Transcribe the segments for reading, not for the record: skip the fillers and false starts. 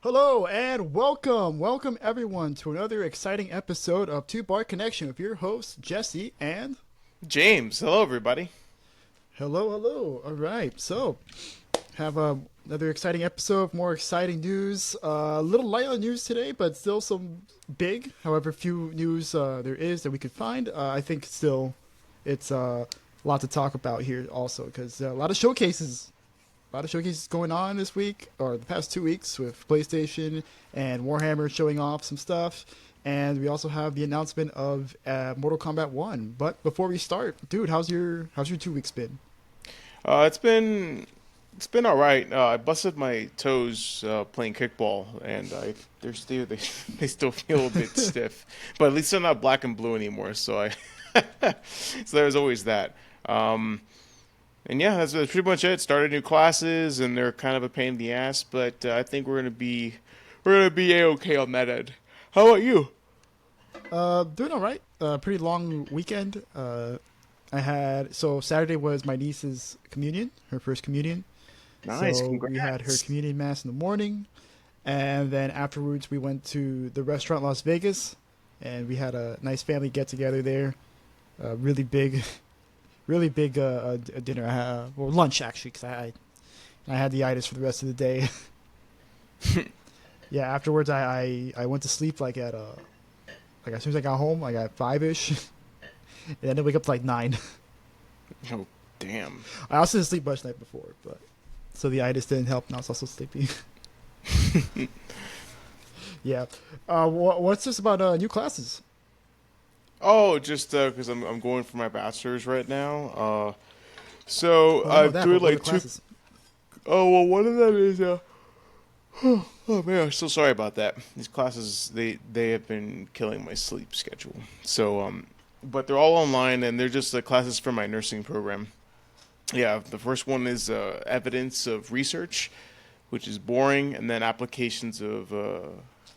Hello and welcome everyone to another exciting episode of Two Bar Connection with your hosts Jesse and James, hello everybody. hello. All right, so have another exciting episode, more exciting news. A little light on news today, but still some big. However, few news there is that we could find. I think still it's a lot to talk about here also because a lot of showcases going on this week or the past 2 weeks with PlayStation and Warhammer showing off some stuff. And we also have the announcement of Mortal Kombat 1. But before we start, dude, how's your 2 weeks been? It's been all right. I busted my toes playing kickball, and they still feel a bit stiff. But at least they're not black and blue anymore. So there's always that. Um, and yeah, that's pretty much it. Started new classes, and they're kind of a pain in the ass, but I think we're gonna be a okay on that end. How about you? Doing all right. Pretty long weekend. I had so Saturday was my niece's communion, her first communion. Nice, So we had her congrats. communion mass in the morning, and then afterwards we went to the restaurant Las Vegas, and we had a nice family get together there. Really big, really big dinner. Well, lunch actually, because I had the itis for the rest of the day. Yeah, afterwards I went to sleep like as soon as I got home, like at 5ish, and then I wake up to like 9. Oh, damn. I also didn't sleep much the night before, but so the itis didn't help, and I was also sleepy. Yeah. What's this about new classes? Oh, just because I'm going for my bachelor's right now. So Oh, I know I'm that, but doing what are like two. classes? Oh well, one of them is oh man, I'm so sorry about that. These classes they have been killing my sleep schedule. But they're all online and they're just classes for my nursing program. Yeah, the first one is evidence of research, which is boring, and then applications of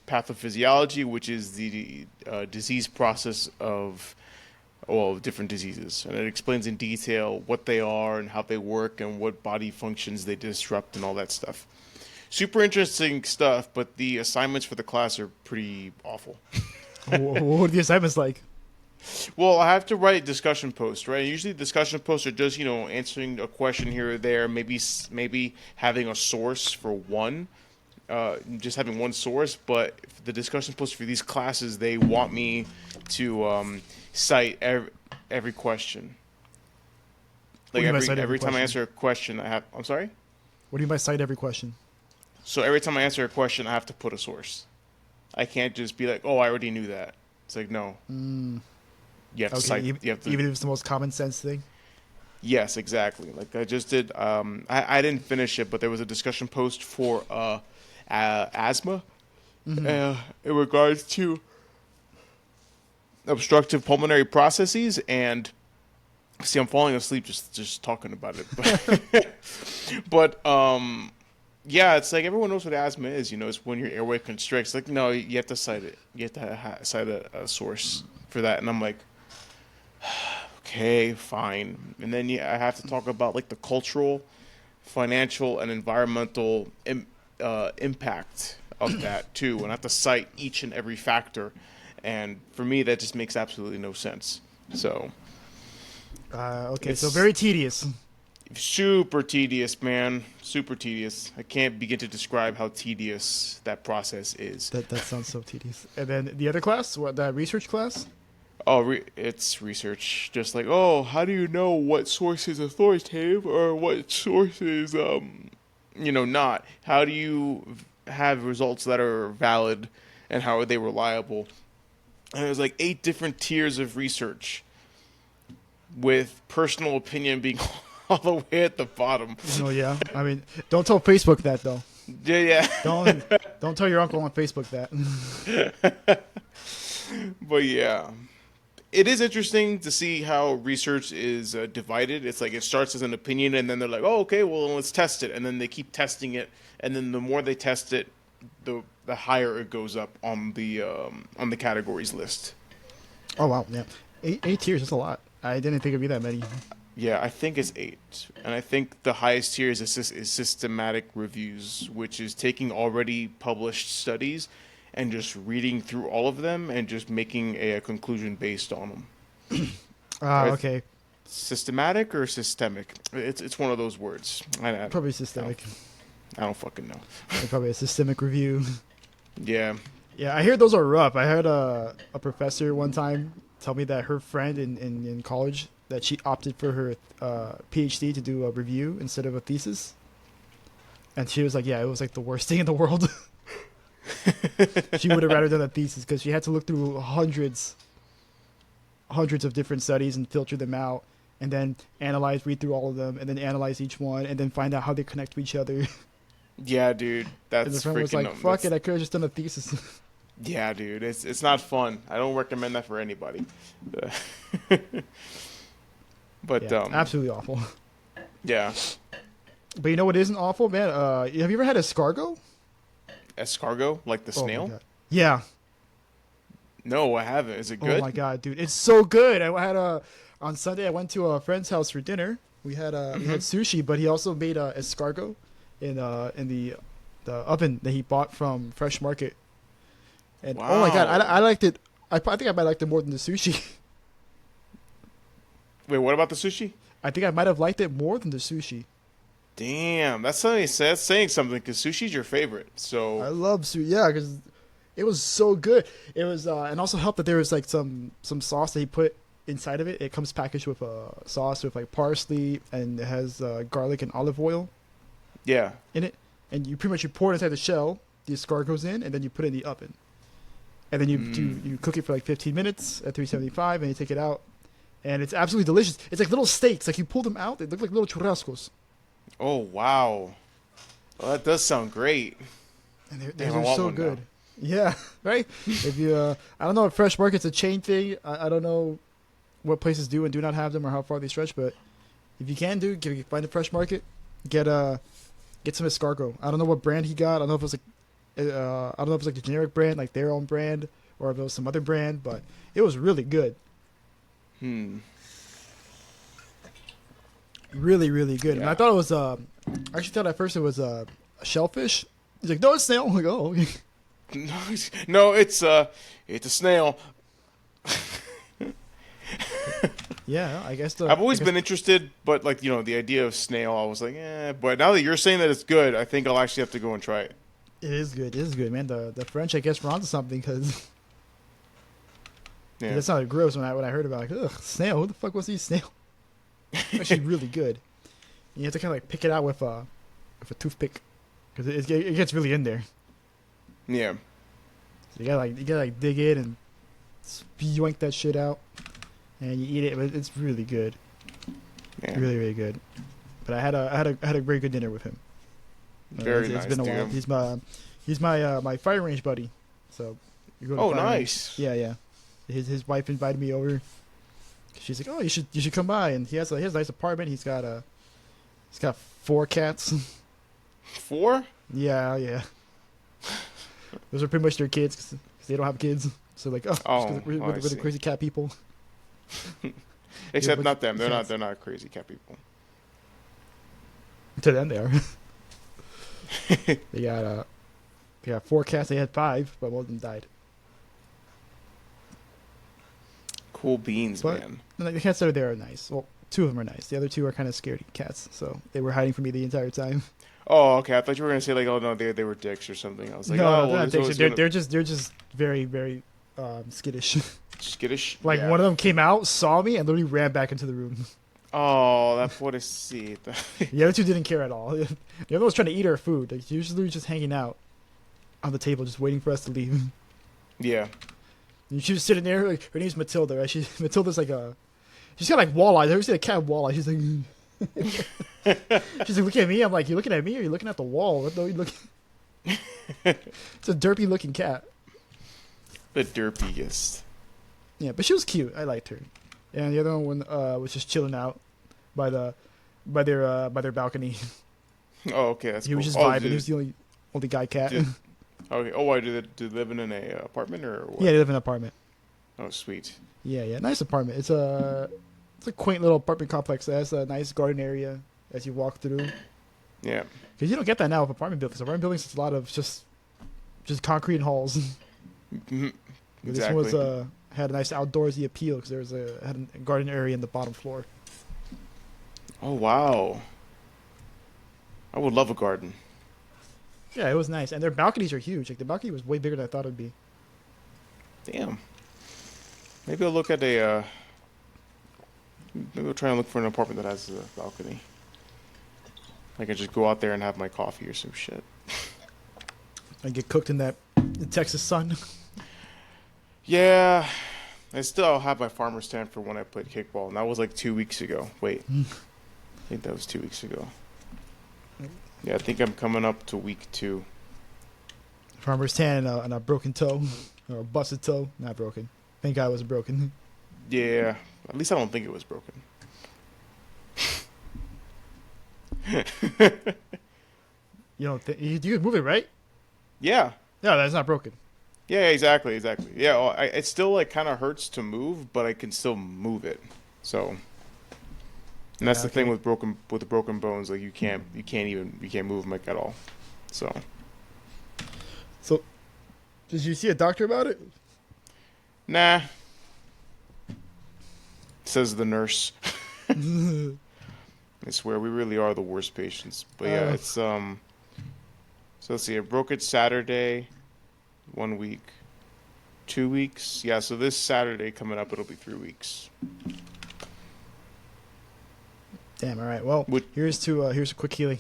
pathophysiology, which is the disease process of well, different diseases, and it explains in detail what they are and how they work and what body functions they disrupt and all that stuff. Super interesting stuff, but the assignments for the class are pretty awful. What are the assignments like? Well, I have to write discussion posts, right? Usually, discussion posts are just answering a question here or there, maybe having a source for one, just having one source. But the discussion posts for these classes, they want me to cite every question. What Like do you mean by every cite every every time I question? answer a question, I have. I'm sorry. What do you mean by cite every question? So every time I answer a question, I have to put a source. I can't just be like, "Oh, I already knew that." It's like no, you have to Okay, cite. You have to. even if it's the most common sense thing. Yes, exactly. Like I just did. I didn't finish it, but there was a discussion post for asthma Hmm. in regards to obstructive pulmonary processes. And see, I'm falling asleep just talking about it. But yeah, it's like everyone knows what asthma is. It's when your airway constricts. Like, no, you have to cite it. You have to cite a source for that. And I'm like, okay, fine. And then I have to talk about like the cultural, financial, and environmental impact of that too. And I have to cite each and every factor. And for me, that just makes absolutely no sense. So Okay, so it's very tedious. super tedious, man. Super tedious. I can't begin to describe how tedious that process is. That sounds so tedious. And then the other class, what that research class? Oh, it's research. Just like, oh, how do you know what source is authoritative or what source is, not? How do you have results that are valid and how are they reliable? And there's like 8 different tiers of research with personal opinion being all the way at the bottom. Oh yeah, I mean, don't tell Facebook that though. Yeah, Don't don't tell your uncle on Facebook that. yeah. But yeah. It is interesting to see how research is divided. It's like it starts as an opinion, and then they're like, "Oh, okay, well, let's test it," and then they keep testing it, and then the more they test it, the higher it goes up on the categories list. Oh wow, yeah, eight tiers. That's a lot. I didn't think it'd be that many. Yeah, I think it's 8, and I think the highest tier is is systematic reviews, which is taking already published studies and just reading through all of them and just making a conclusion based on them. Ah, Right? okay. Systematic or systemic? It's one of those words. Probably I don't, systemic. I don't fucking know. Probably a systemic review. Yeah. Yeah, I hear those are rough. I heard a professor one time tell me that her friend in college that she opted for her PhD to do a review instead of a thesis, and she was like, "Yeah, it was like the worst thing in the world." She would have rather done a thesis because she had to look through hundreds of different studies and filter them out, and then read through all of them, and then analyze each one, and then find out how they connect to each other. Yeah, dude. And the That's friend was freaking like, "Fuck it, I could have just done a thesis." Yeah, dude. It's not fun. I don't recommend that for anybody. But Yeah, absolutely awful. yeah. But you know what isn't awful, man? Have you ever had escargot? Escargot, like the Oh my snail? god. Yeah. No, I haven't. Is it Oh good? my god, dude, it's so good. I had on Sunday. I went to a friend's house for dinner. We had sushi, but he also made escargot in the oven that he bought from Fresh Market. And oh my god, Wow. I liked it. I think I might like it more than the sushi. Wait, what about the sushi? I think I might have liked it more than the sushi. Damn, that's saying something because sushi's your favorite. I So love sushi, yeah, because it was so good. It was, and also helped that there was like some sauce that he put inside of it. It comes packaged with a sauce with like parsley, and it has garlic and olive oil yeah. in it. And you pretty much you pour it inside the shell. The escargot goes in, and then you put it in the oven. And then you cook it for like 15 minutes at 375, and you take it out, and it's absolutely delicious. It's like little steaks. Like you pull them out, they look like little churrascos. Oh wow. Well, that does sound great. And Damn, I they're want so one good. now. Yeah, right. If you, I don't know if Fresh Market's a chain thing. I don't know what places do and do not have them or how far they stretch. But if you can find a Fresh Market, get some escargot. I don't know what brand he got. I don't know if it was like, I don't know if it's like the generic brand, like their own brand, or if it was some other brand. But it was really good. Hmm. Really, really good. And I Yeah. thought it was, I actually thought at first it was a shellfish. He's like, no, it's snail. I'm like, oh, okay. No, it's a snail. Yeah, I guess I've always been interested, but like the idea of snail, I was like, eh. But now that you're saying that it's good, I think I'll actually have to go and try it. It is good. It is good, man. The French, I guess, were onto something because Yeah. that sounded gross when I heard about it. Like, ugh, snail. Who the fuck was he snail? It's actually really good. You have to kind of like pick it out with a toothpick because it gets really in there. Yeah. So you gotta dig in and yoink that shit out, and you eat it. But it's really good. Yeah. Really, really good. But I had a very good dinner with him. Very It's nice. been a while. Dude. He's my fire range buddy. So you go to Oh, fire range. nice. Yeah, yeah. His wife invited me over. She's like, oh, you should come by, and he has a nice apartment. He's got 4 cats. 4? Yeah, yeah. Those are pretty much their kids because they don't have kids. So like, oh, Oh, we're I the see. crazy cat people. Except but not them. They're cats. not crazy cat people. To them, they are. They got 4 cats. They had 5, but one of them died. Cool beans, But man. the cats that are there are nice. Well, 2 of them are nice. The other 2 are kind of scaredy cats, so they were hiding from me the entire time. Oh, okay. I thought you were gonna say like, oh no, they were dicks or something. I was like, no, oh, no, well, they're not there's always dicks. gonna- They're just very, very skittish. skittish. Like Yeah. one of them came out, saw me, and literally ran back into the room. Oh, that pobrecita. The other 2 didn't care at all. The other one was trying to eat our food. Like, usually just hanging out on the table, just waiting for us to leave. Yeah. And she was sitting there. Like, her name's Matilda, right? Matilda's like she's got like walleyes. I ever seen a cat with walleyes? She's like, she's like, look at me. I'm like, you looking at me or you looking at the wall? What the you looking? It's a derpy looking cat. The derpiest. Yeah, but she was cute. I liked her. And the other one was just chilling out by their balcony. Oh, okay. That's He cool. was just Oh, vibing. dude, He was the only guy cat. Dude. okay. Oh, why do they live in an apartment or what? Yeah, they live in an apartment. Oh, sweet. Yeah, nice apartment. It's It's a quaint little apartment complex that has a nice garden area as you walk through. Yeah. Because you don't get that now with apartment buildings. Apartment buildings, it's a lot of just concrete and halls. Mhm. This Exactly. one was had a nice outdoorsy appeal because had a garden area in the bottom floor. Oh wow. I would love a garden. Yeah, it was nice, and their balconies are huge. Like the balcony was way bigger than I thought it'd be. Damn. Maybe I'll look at a. Maybe I'll try and look for an apartment that has a balcony. I can just go out there and have my coffee or some shit. And get cooked in the Texas sun. Yeah. I still have my farmer's stand for when I played kickball, and that was like 2 weeks ago. Wait. I think that was 2 weeks ago. Yeah, I think I'm coming up to week 2. Farmer's tan and a broken toe. Or a busted toe. Not broken. Thank God it wasn't broken. Yeah. At least I don't think it was broken. You don't think you can move it, right? Yeah. Yeah, that's not broken. Yeah, exactly. Yeah, well, it still like kind of hurts to move, but I can still move it. So, and that's the thing with the broken bones. Like you can't move them like at all. So, Did you see a doctor about it? nah. Says the nurse. I swear we really are the worst patients. But yeah, it's So let's see. I broke it Saturday, 1 week, 2 weeks. Yeah, so this Saturday coming up, it'll be 3 weeks. Damn. All right. Well, here's a quick healing.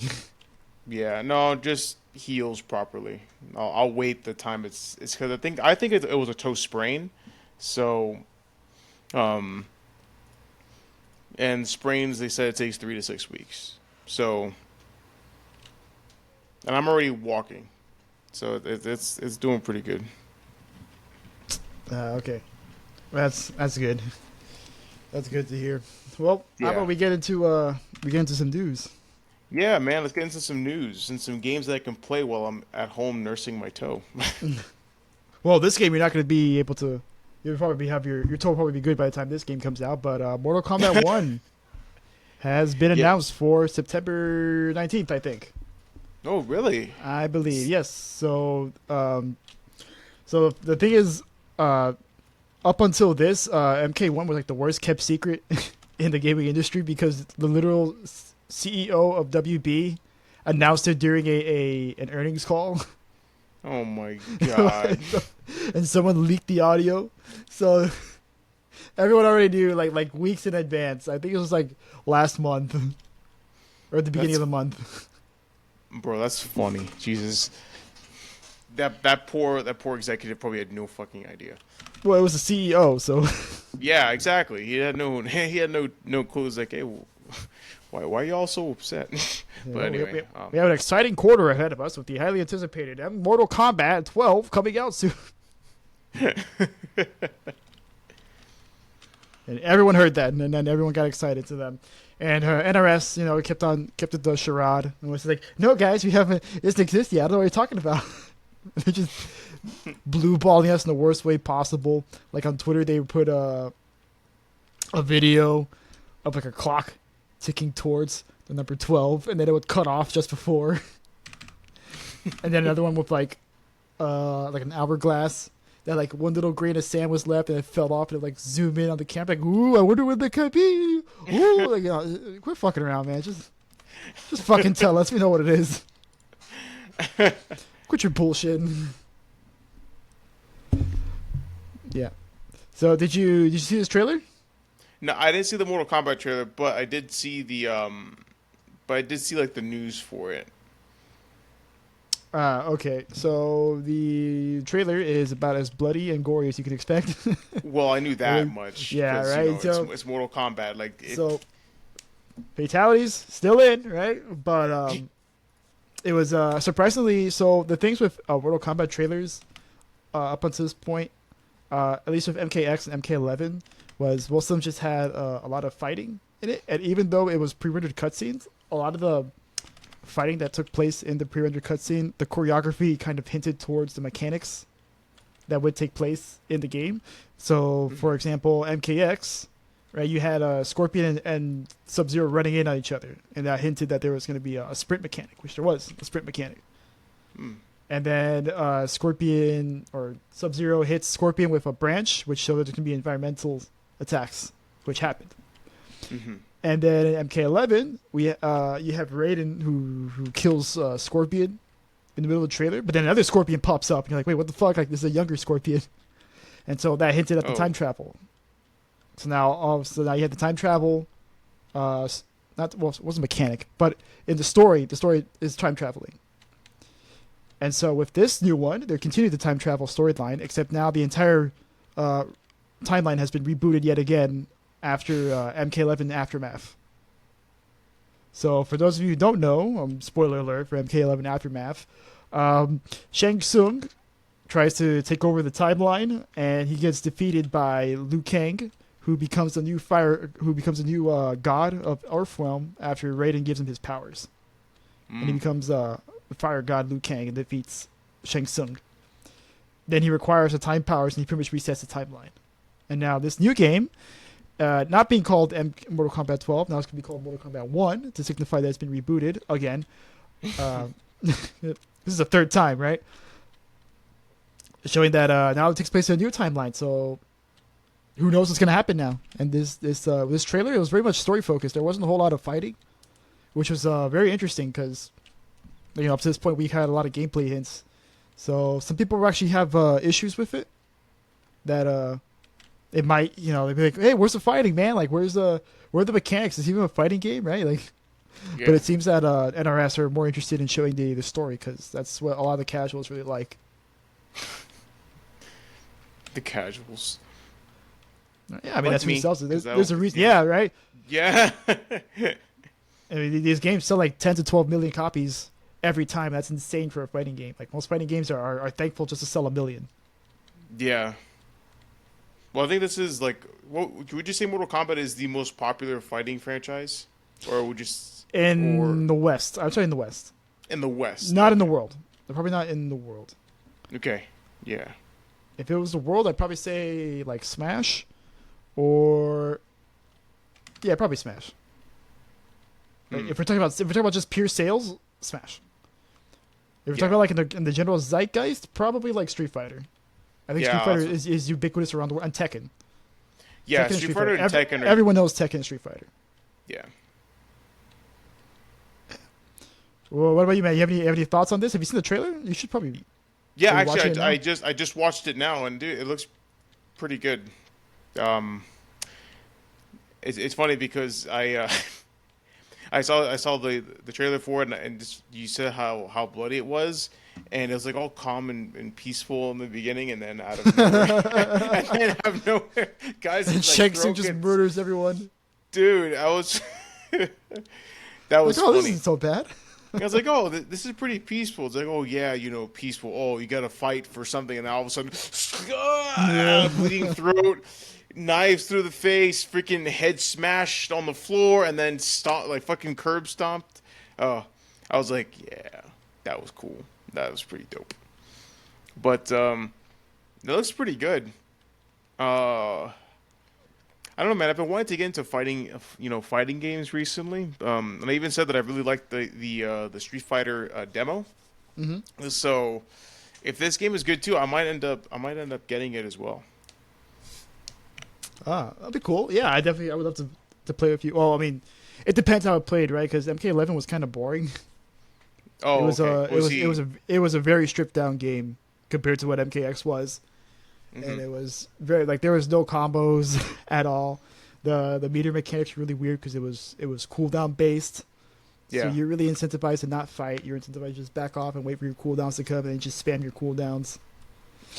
Yeah, no, just heals properly. I'll wait the time it's because I think it was a toe sprain, so, and sprains they said it takes 3 to 6 weeks. So, and I'm already walking, so it's doing pretty good. Okay. That's good. That's good to hear. Well, Yeah. how about we get into some news? Yeah, man, let's get into some news and some games that I can play while I'm at home nursing my toe. Well, this game you're not going to be able to. You'll probably have your toe will probably be good by the time this game comes out. But Mortal Kombat 1 has been announced for September 19th, I think. Oh, really? I believe, yes. So the thing is, up until this, MK1 was like the worst kept secret in the gaming industry because the literal CEO of WB announced it during an earnings call. Oh my god. And someone leaked the audio. So everyone already knew like weeks in advance. I think it was like last month or at the beginning of the month. Bro, that's funny. Jesus. That poor executive probably had no fucking idea. Well, it was the CEO, so Yeah, exactly. He had no clue. It's like, hey, why are y'all so upset? But anyway, we have an exciting quarter ahead of us with the highly anticipated Mortal Kombat 12 coming out soon. And everyone heard that, and then everyone got excited to them. And NRS, kept it the charade and was like, "No, guys, we haven't. It doesn't exist yet. I don't know what you're talking about." They're just blue balling us in the worst way possible. Like on Twitter, they put a video of like a clock ticking towards the number 12, and then it would cut off just before. And then another one with like an hourglass that like one little grain of sand was left and it fell off and it like zoomed in on the camera like, ooh, I wonder what that could be. Ooh, like, quit fucking around, man. Just fucking tell us. We know what it is. Quit your bullshit. Yeah. So did you see this trailer? no, I didn't see the Mortal Kombat trailer, but I did see like the news for it. Okay. So the trailer is about as bloody and gory as you could expect. Well, I knew that much. Yeah, 'cause, right. So, it's Mortal Kombat. So fatalities still in, right? But it was surprisingly. So the things with Mortal Kombat trailers up until this point, at least with MKX and MK11, was most of them just had a lot of fighting in it, and even though it was pre-rendered cutscenes, a lot of the fighting that took place in the pre-rendered cutscene, the choreography kind of hinted towards the mechanics that would take place in the game. So, for example, MKX right? You had Scorpion and Sub-Zero running in on each other, and that hinted that there was going to be a sprint mechanic, which there was a sprint mechanic. And then Scorpion or Sub-Zero hits Scorpion with a branch, which showed that there can be environmental attacks, which happened. And then in MK11, you have Raiden who kills Scorpion in the middle of the trailer, but then another Scorpion pops up, and you're like, wait, what the fuck? Like, this is a younger Scorpion. And so that hinted at the time travel. So now you have the time travel. It wasn't mechanic, but in the story is time traveling. And so with this new one, they're continuing the time travel storyline, except now the entire timeline has been rebooted yet again after MK11 Aftermath. So for those of you who don't know, spoiler alert for MK11 Aftermath, Shang Tsung tries to take over the timeline, and he gets defeated by Liu Kang, who becomes a new god of Earthrealm after Raiden gives him his powers, and he becomes the fire god Liu Kang and defeats Shang Tsung. Then he requires the time powers, and he pretty much resets the timeline. And now this new game, not being called Mortal Kombat 12, now it's going to be called Mortal Kombat 1 to signify that it's been rebooted again. This is the third time, right? Showing that now it takes place in a new timeline, so who knows what's going to happen now. And this trailer, it was very much story focused. There wasn't a whole lot of fighting, which was very interesting because, up to this point we had a lot of gameplay hints. So some people actually have issues with it. That it might, they'd be like, hey, where's the fighting, man? Like, where are the mechanics? Is it even a fighting game, right? Like, yeah. But it seems that NRS are more interested in showing the story because that's what a lot of the casuals really like. The casuals. Yeah, I mean, that's what sells it. There's a reason. Yeah, right? Yeah. I mean, these games sell like 10 to 12 million copies every time. That's insane for a fighting game. Like, most fighting games are thankful just to sell 1 million. Yeah. Well, I think this is like, would you say Mortal Kombat is the most popular fighting franchise? Or would you... the West. I'm sorry, in the West. In the West. Not in the world. They're probably not in the world. Okay. Yeah. If it was the world, I'd probably say like Smash, or probably Smash. Like, if we're talking about just pure sales, Smash. If we're talking about like in the general zeitgeist, probably like Street Fighter. I think Street Fighter is ubiquitous around the world, and Tekken. Yeah, Tekken Street Fighter and Tekken. Everyone knows Tekken and Street Fighter. Yeah. Well, what about you, man? You have any thoughts on this? Have you seen the trailer? You should probably. Yeah, actually, I just watched it now, and dude, it looks pretty good. It's funny because I saw the trailer for it, and just, you said how bloody it was, and it was like all calm and peaceful in the beginning, and then out of nowhere, guys, and Shang Tsung just murders everyone. Dude, that was funny. This isn't so bad. I was like, oh, this is pretty peaceful. It's like, oh, yeah, peaceful. Oh, you got to fight for something. And then all of a sudden, bleeding throat, knives through the face, freaking head smashed on the floor, and then fucking curb stomped. Oh, I was like, yeah, that was cool. That was pretty dope. But it looks pretty good. I don't know, man. I've been wanting to get into fighting games recently. And I even said that I really liked the Street Fighter demo. Mm-hmm. So, if this game is good too, I might end up getting it as well. That'd be cool. Yeah, I would love to play with you. Well, I mean, it depends how it played, right? Because MK11 was kind of boring. Oh, it was a very stripped down game compared to what MKX was. Mm-hmm. And it was very there was no combos at all. The meter mechanics were really weird because it was cooldown based. Yeah. So you're really incentivized to not fight. You're incentivized to just back off and wait for your cooldowns to come and then just spam your cooldowns.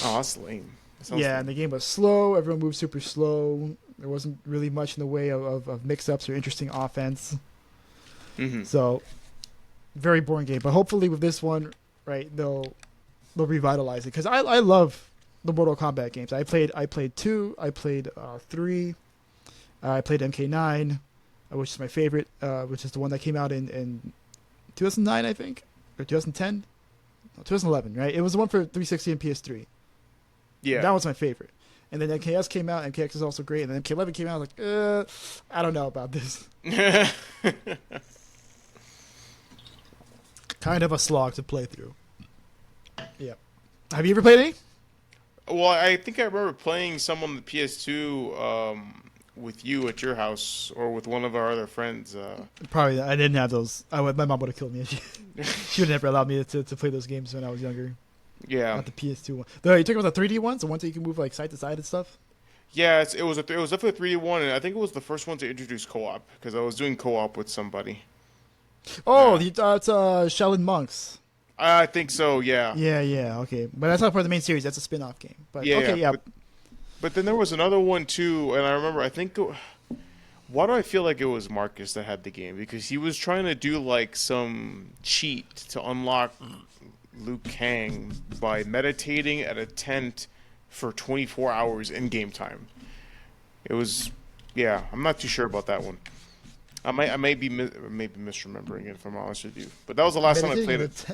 Oh, that's lame. Lame. And the game was slow. Everyone moved super slow. There wasn't really much in the way of mix-ups or interesting offense. Mm-hmm. So, very boring game. But hopefully with this one, right, they'll revitalize it because I love the Mortal Kombat games. I played 2, I played 3, I played MK9, which is my favorite, which is the one that came out in 2009, I think, or 2010, no, 2011, right? It was the one for 360 and PS3. Yeah, that was my favorite. And then MKS came out. MKX is also great. And then MK11 came out. I was like, I don't know about this. Kind of a slog to play through. Yeah. Have you ever played any? Well, I think I remember playing some on the PS2 with you at your house or with one of our other friends. Probably. I didn't have those. My mom would have killed me. She would never allow me to play those games when I was younger. Yeah. Not the PS2 one. Though you talking about the 3D ones, the ones that you can move like side to side and stuff. Yeah, it was definitely a 3D one, and I think it was the first one to introduce co-op because I was doing co-op with somebody. Oh, it's Shaolin Monks. I think so. Yeah. Yeah. Okay, but that's not part of the main series. That's a spin-off game. But okay, yeah. But then there was another one too, and I remember. Why do I feel like it was Marcus that had the game? Because he was trying to do like some cheat to unlock Liu Kang by meditating at a tent for 24 hours in game time. It was, yeah. I'm not too sure about that one. I may be misremembering it if I'm honest with you. But that was the last time I played it.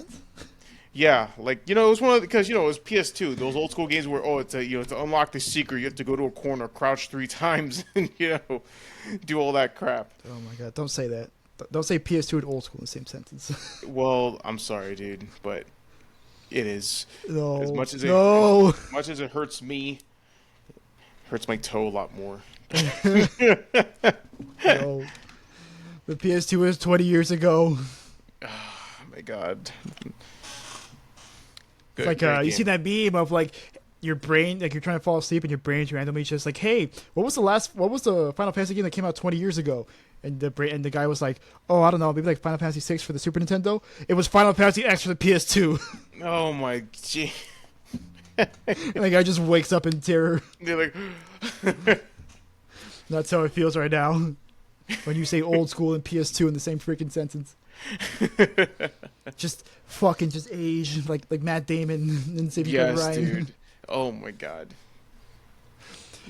Yeah, like it was one of because it was PS2. Those old school games where it's to unlock the secret you have to go to a corner, crouch 3 times, and do all that crap. Oh my god! Don't say that. Don't say PS2 and old school in the same sentence. Well, I'm sorry, dude, but it is. No. As much as it hurts me, it hurts my toe a lot more. No. The PS2 was 20 years ago. Oh my god. It's like you see that meme of like your brain, like you're trying to fall asleep and your brain's randomly just like, hey, what was the Final Fantasy game that came out 20 years ago? And the guy was like, oh, I don't know, maybe like Final Fantasy 6 for the Super Nintendo. It was Final Fantasy X for the PS2. Oh my gee. And the guy just wakes up in terror. They're like That's how it feels right now. When you say old school and PS2 in the same freaking sentence. Just age like Matt Damon and Saving Private Ryan. Yes, dude. Oh my god.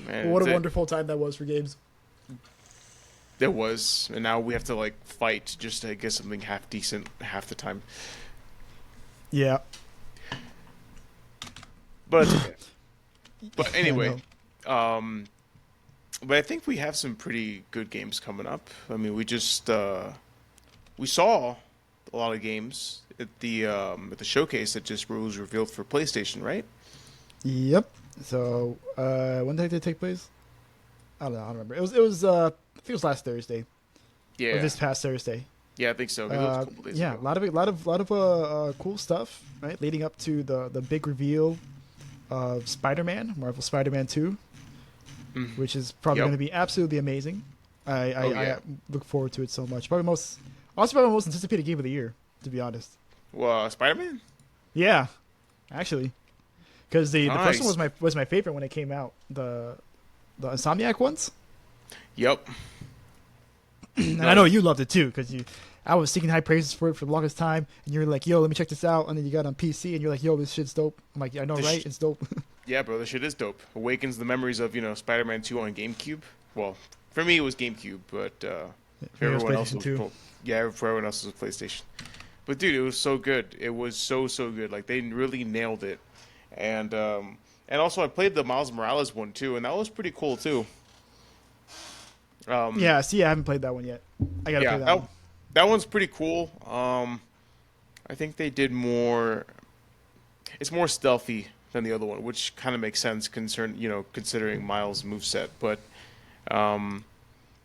Man, what a wonderful time that was for games. There was, and now we have to like fight just to get something half decent half the time. Yeah. But it's okay. But anyway, but I think we have some pretty good games coming up. I mean, we just we saw a lot of games at the showcase that just was revealed for PlayStation, right? Yep. So when did it take place? I don't know. I don't remember. It was I think it was last Thursday. Yeah. Or this past Thursday. Yeah, I think so. Maybe it was a couple days yeah, ago. a lot of cool stuff, right? Leading up to the big reveal of Spider-Man, Marvel Spider-Man 2, which is probably going to be absolutely amazing. I look forward to it so much. Probably my most anticipated game of the year, to be honest. Well, Spider-Man? Yeah, actually, because the first Nice. one was my favorite when it came out. The Insomniac ones. Yep. And I know you loved it too, because I was singing high praises for it for the longest time, and you're like, "Yo, let me check this out," and then you got it on PC, and you're like, "Yo, this shit's dope." I'm like, "I know, right? It's dope." Yeah, bro, this shit is dope. Awakens the memories of, Spider-Man 2 on GameCube. Well, for me it was GameCube, but for everyone else it was for everyone else it was PlayStation. But dude, it was so good. It was so good. Like they really nailed it. And also I played the Miles Morales one too, and that was pretty cool too. Yeah, see, I haven't played that one yet. I gotta play that one. That one's pretty cool. I think they did more. It's more stealthy than the other one, which kind of makes sense considering Miles' moveset. But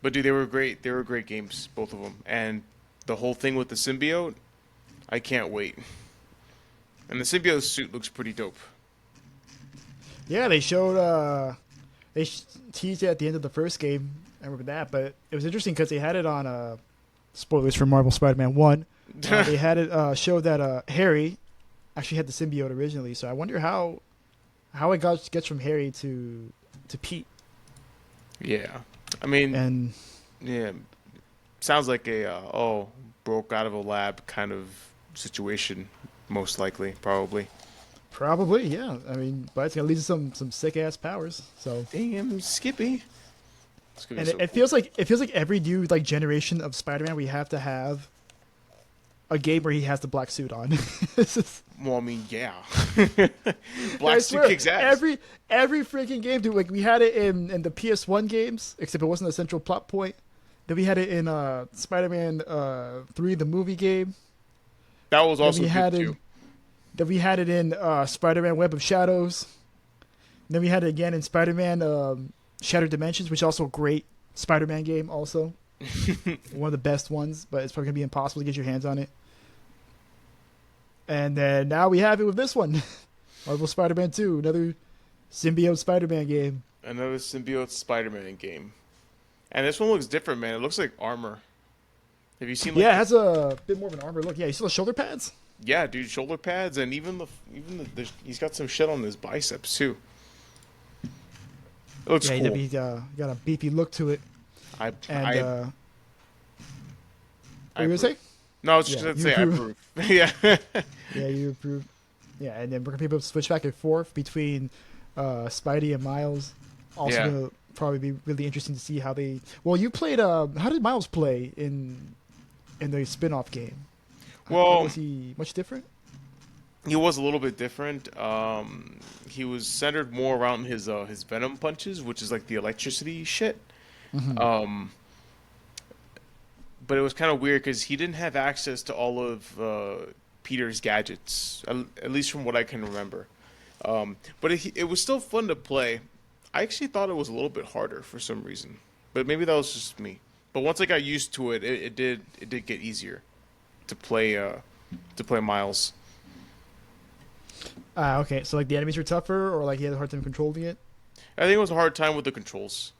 dude, they were great. They were great games, both of them. And the whole thing with the symbiote, I can't wait. And the symbiote suit looks pretty dope. Yeah, they showed. Teased it at the end of the first game. I remember that, but it was interesting because they had it on. Spoilers for Marvel Spider-Man 1. They had it show that Harry actually had the symbiote originally. So I wonder how it gets from Harry to Pete. Yeah, I mean, and yeah, sounds like a broke out of a lab kind of situation. Most likely, probably. Probably, yeah. I mean, but it's gonna lead to some sick ass powers. So damn, Skippy. And it feels like every new generation of Spider-Man we have to have a game where he has the black suit on. This is, Well, I mean, yeah. I Black suit swear, kicks ass. every freaking game, dude. Like we had it in the PS1 games, except it wasn't a central plot point. Then we had it in Spider-Man 3, the movie game. That was Then also we good had too. it. Then we had it in Spider-Man: Web of Shadows. Then we had it again in Spider-Man Shattered Dimensions, which is also a great Spider-Man game. Also, one of the best ones, but it's probably gonna be impossible to get your hands on it. And then now we have it with this one, Marvel Spider-Man 2, another symbiote Spider-Man game. Another symbiote Spider-Man game. And this one looks different, man. It looks like armor. Have you seen? Like, Yeah, it has a bit more of an armor look. Yeah, you see the shoulder pads? yeah, dude, shoulder pads, and even he's got some shit on his biceps too. It looks Yeah, cool. he's got a beefy look to it. I And I, what I were you gonna approve. say? No, I was just Yeah, gonna you say I approve. approve. Yeah. Yeah, you approve. Yeah, and then we're gonna be able to switch back and forth between Spidey and Miles. Also, Yeah. gonna probably be really interesting to see how they. Well, you played. How did Miles play in the spin-off game? Well, Was he much different? he was a little bit different. He was centered more around his venom punches, which is like the electricity shit. Mm-hmm. But it was kind of weird because he didn't have access to all of Peter's gadgets, at least from what I can remember. But it was still fun to play. I actually thought it was a little bit harder for some reason, but maybe that was just me. But once I got used to it, it did get easier to play Miles. Okay, so like the enemies were tougher, or like he had a hard time controlling it. I think it was a hard time with the controls.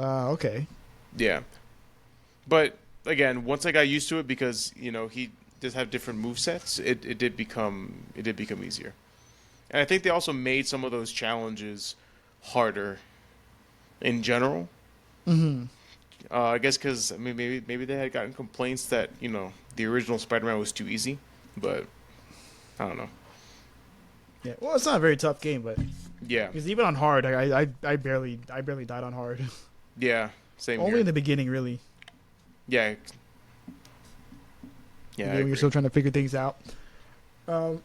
Okay. Yeah, but again, once I got used to it, because he does have different movesets, it did become easier. And I think they also made some of those challenges harder in general. Mm-hmm. I guess because maybe they had gotten complaints that the original Spider-Man was too easy, but I don't know. Yeah. Well, it's not a very tough game, but Yeah, because even on hard, I barely died on hard. yeah, same Only here. in the beginning, really. Yeah, yeah, I When you're agree. still trying to figure things out. Um,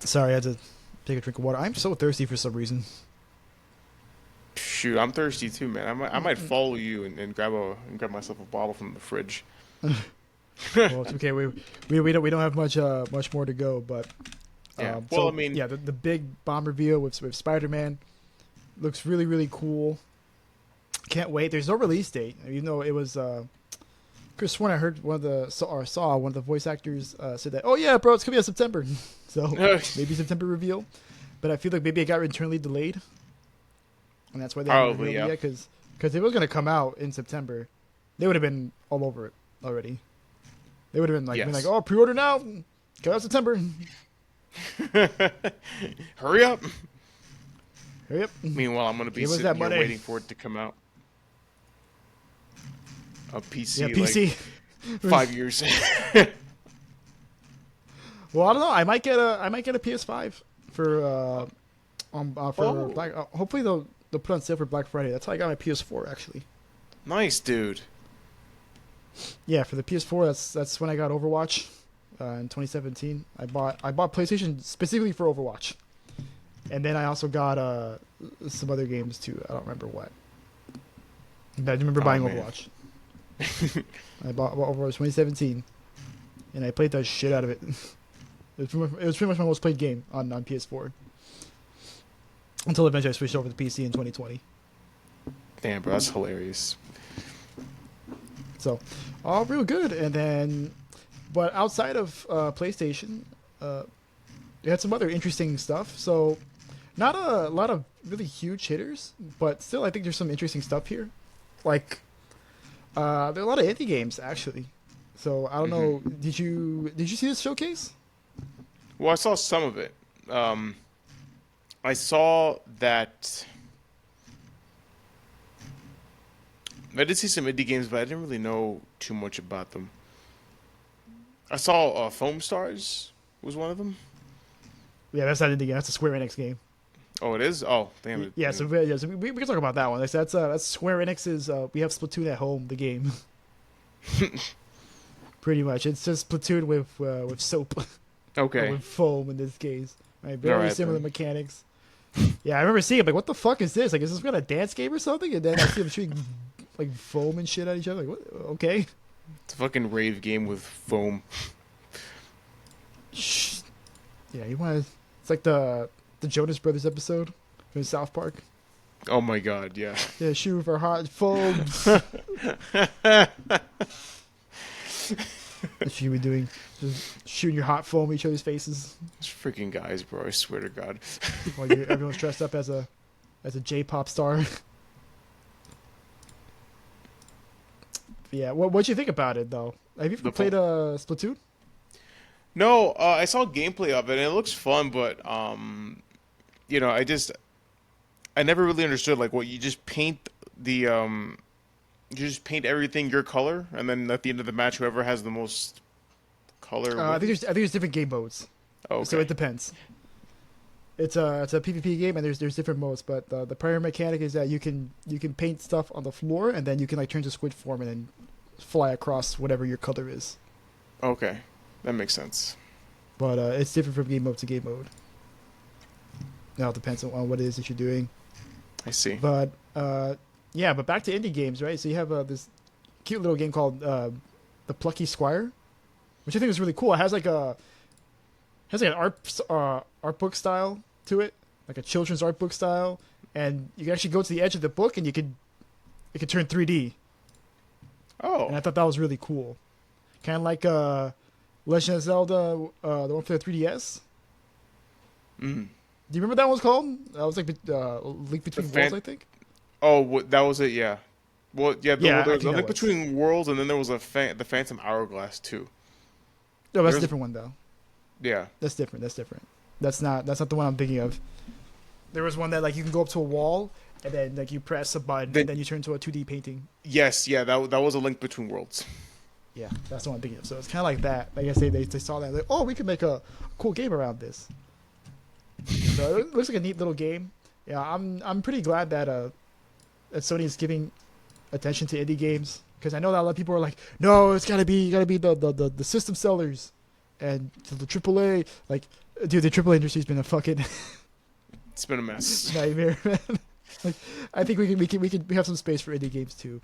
sorry, I had to take a drink of water. I'm so thirsty for some reason. Shoot, I'm thirsty too, man. I might follow you and grab myself a bottle from the fridge. Well, it's okay. We don't have much more to go, but Yeah. so, Well, I mean, yeah, the big bomb reveal with Spider-Man looks really really cool. Can't wait. There's no release date, even though it was. Chris Swan, I heard saw one of the voice actors said that. Oh yeah, bro, it's gonna be in September. So maybe September reveal, but I feel like maybe it got internally delayed, and that's why they haven't Probably, revealed it yet. Because if it was gonna come out in September, they would have been all over it already. They would have been Yes. oh, pre-order now, come out September. Hurry up. Hurry up. Meanwhile, I'm gonna be Give us sitting that here money. waiting for it to come out. A PC, Yeah, PC. like 5 years. Well, I don't know. I might get a PS5 for Oh. Black. Hopefully they'll put it on sale for Black Friday. That's how I got my PS4 actually. Nice, dude. Yeah, for the PS4, that's when I got Overwatch in 2017. I bought PlayStation specifically for Overwatch, and then I also got some other games too. I don't remember what. But I remember buying man. Overwatch. I bought Overwatch 2017, and I played the shit out of it. It was pretty much my most played game on PS4. Until eventually I switched over to PC in 2020. Damn, bro, that's hilarious. So, all real good. And then, but outside of PlayStation, they had some other interesting stuff. So, not a lot of really huge hitters, but still, I think there's some interesting stuff here. Like, there are a lot of indie games actually. So I don't know. Did you see this showcase? Well, I saw some of it. I saw that. I did see some indie games, but I didn't really know too much about them. I saw Foam Stars was one of them. Yeah, that's not an indie game. That's a Square Enix game. Oh, it is. Oh, damn it. Yeah, so we can talk about that one. That's Square Enix's. We have Splatoon at home, the game. Pretty much, it's just Splatoon with soap, or Okay. with foam in this case. Right, All very right similar then. mechanics. Yeah, I remember seeing it, like, what the fuck is this? Like, is this kind of dance game or something? And then I see them shooting like foam and shit at each other. Like, what? Okay. It's a fucking rave game with foam. Shh. Yeah, you want to? It's like the Jonas Brothers episode from South Park. Oh my god, yeah. Yeah, shoot for hot foam. That's what you be doing. Just shooting your hot foam at each other's faces These freaking guys, bro. I swear to God. while everyone's dressed up as a J-pop star. Yeah, what'd you think about it though? Have you ever The played Splatoon? No, I saw gameplay of it and it looks fun, but I never really understood like what you just paint you just paint everything your color, and then at the end of the match, whoever has the most color. I think there's different game modes, Okay. so it depends. It's a PvP game, and there's different modes, but the primary mechanic is that you can paint stuff on the floor, and then you can like turn to squid form and then fly across whatever your color is. Okay, that makes sense. But it's different from game mode to game mode. Now it depends on what it is that you're doing. I see. But yeah, but back to indie games, right? So you have this cute little game called The Plucky Squire, which I think is really cool. It has like an art book style to it, like a children's art book style, and you can actually go to the edge of the book and it could turn 3D. Oh, And I thought that was really cool, kind of like Legend of Zelda, the one for the 3DS. mm. Do you remember that one was called? That was like Link Between Worlds, I think. Oh, that was it. Yeah. Well, yeah. Yeah, There I was think a that Link was. Between Worlds, and then there was the Phantom Hourglass too. No, that's a There's- different one though. Yeah. That's different. That's different. That's not the one I'm thinking of. There was one that like you can go up to a wall and then like you press a button and then you turn into a 2D painting. Yes. Yeah. That was a Link Between Worlds. Yeah, that's the one I'm thinking of. So it's kind of like that. I guess they saw that like, oh, we could make a cool game around this. So it looks like a neat little game. Yeah, I'm pretty glad that Sony is giving attention to indie games, because I know that a lot of people are like, no, it's gotta be the system sellers and the AAA. Like, dude, the AAA industry's been a fucking It's been a mess. nightmare, man. Like, I think we have some space for indie games too,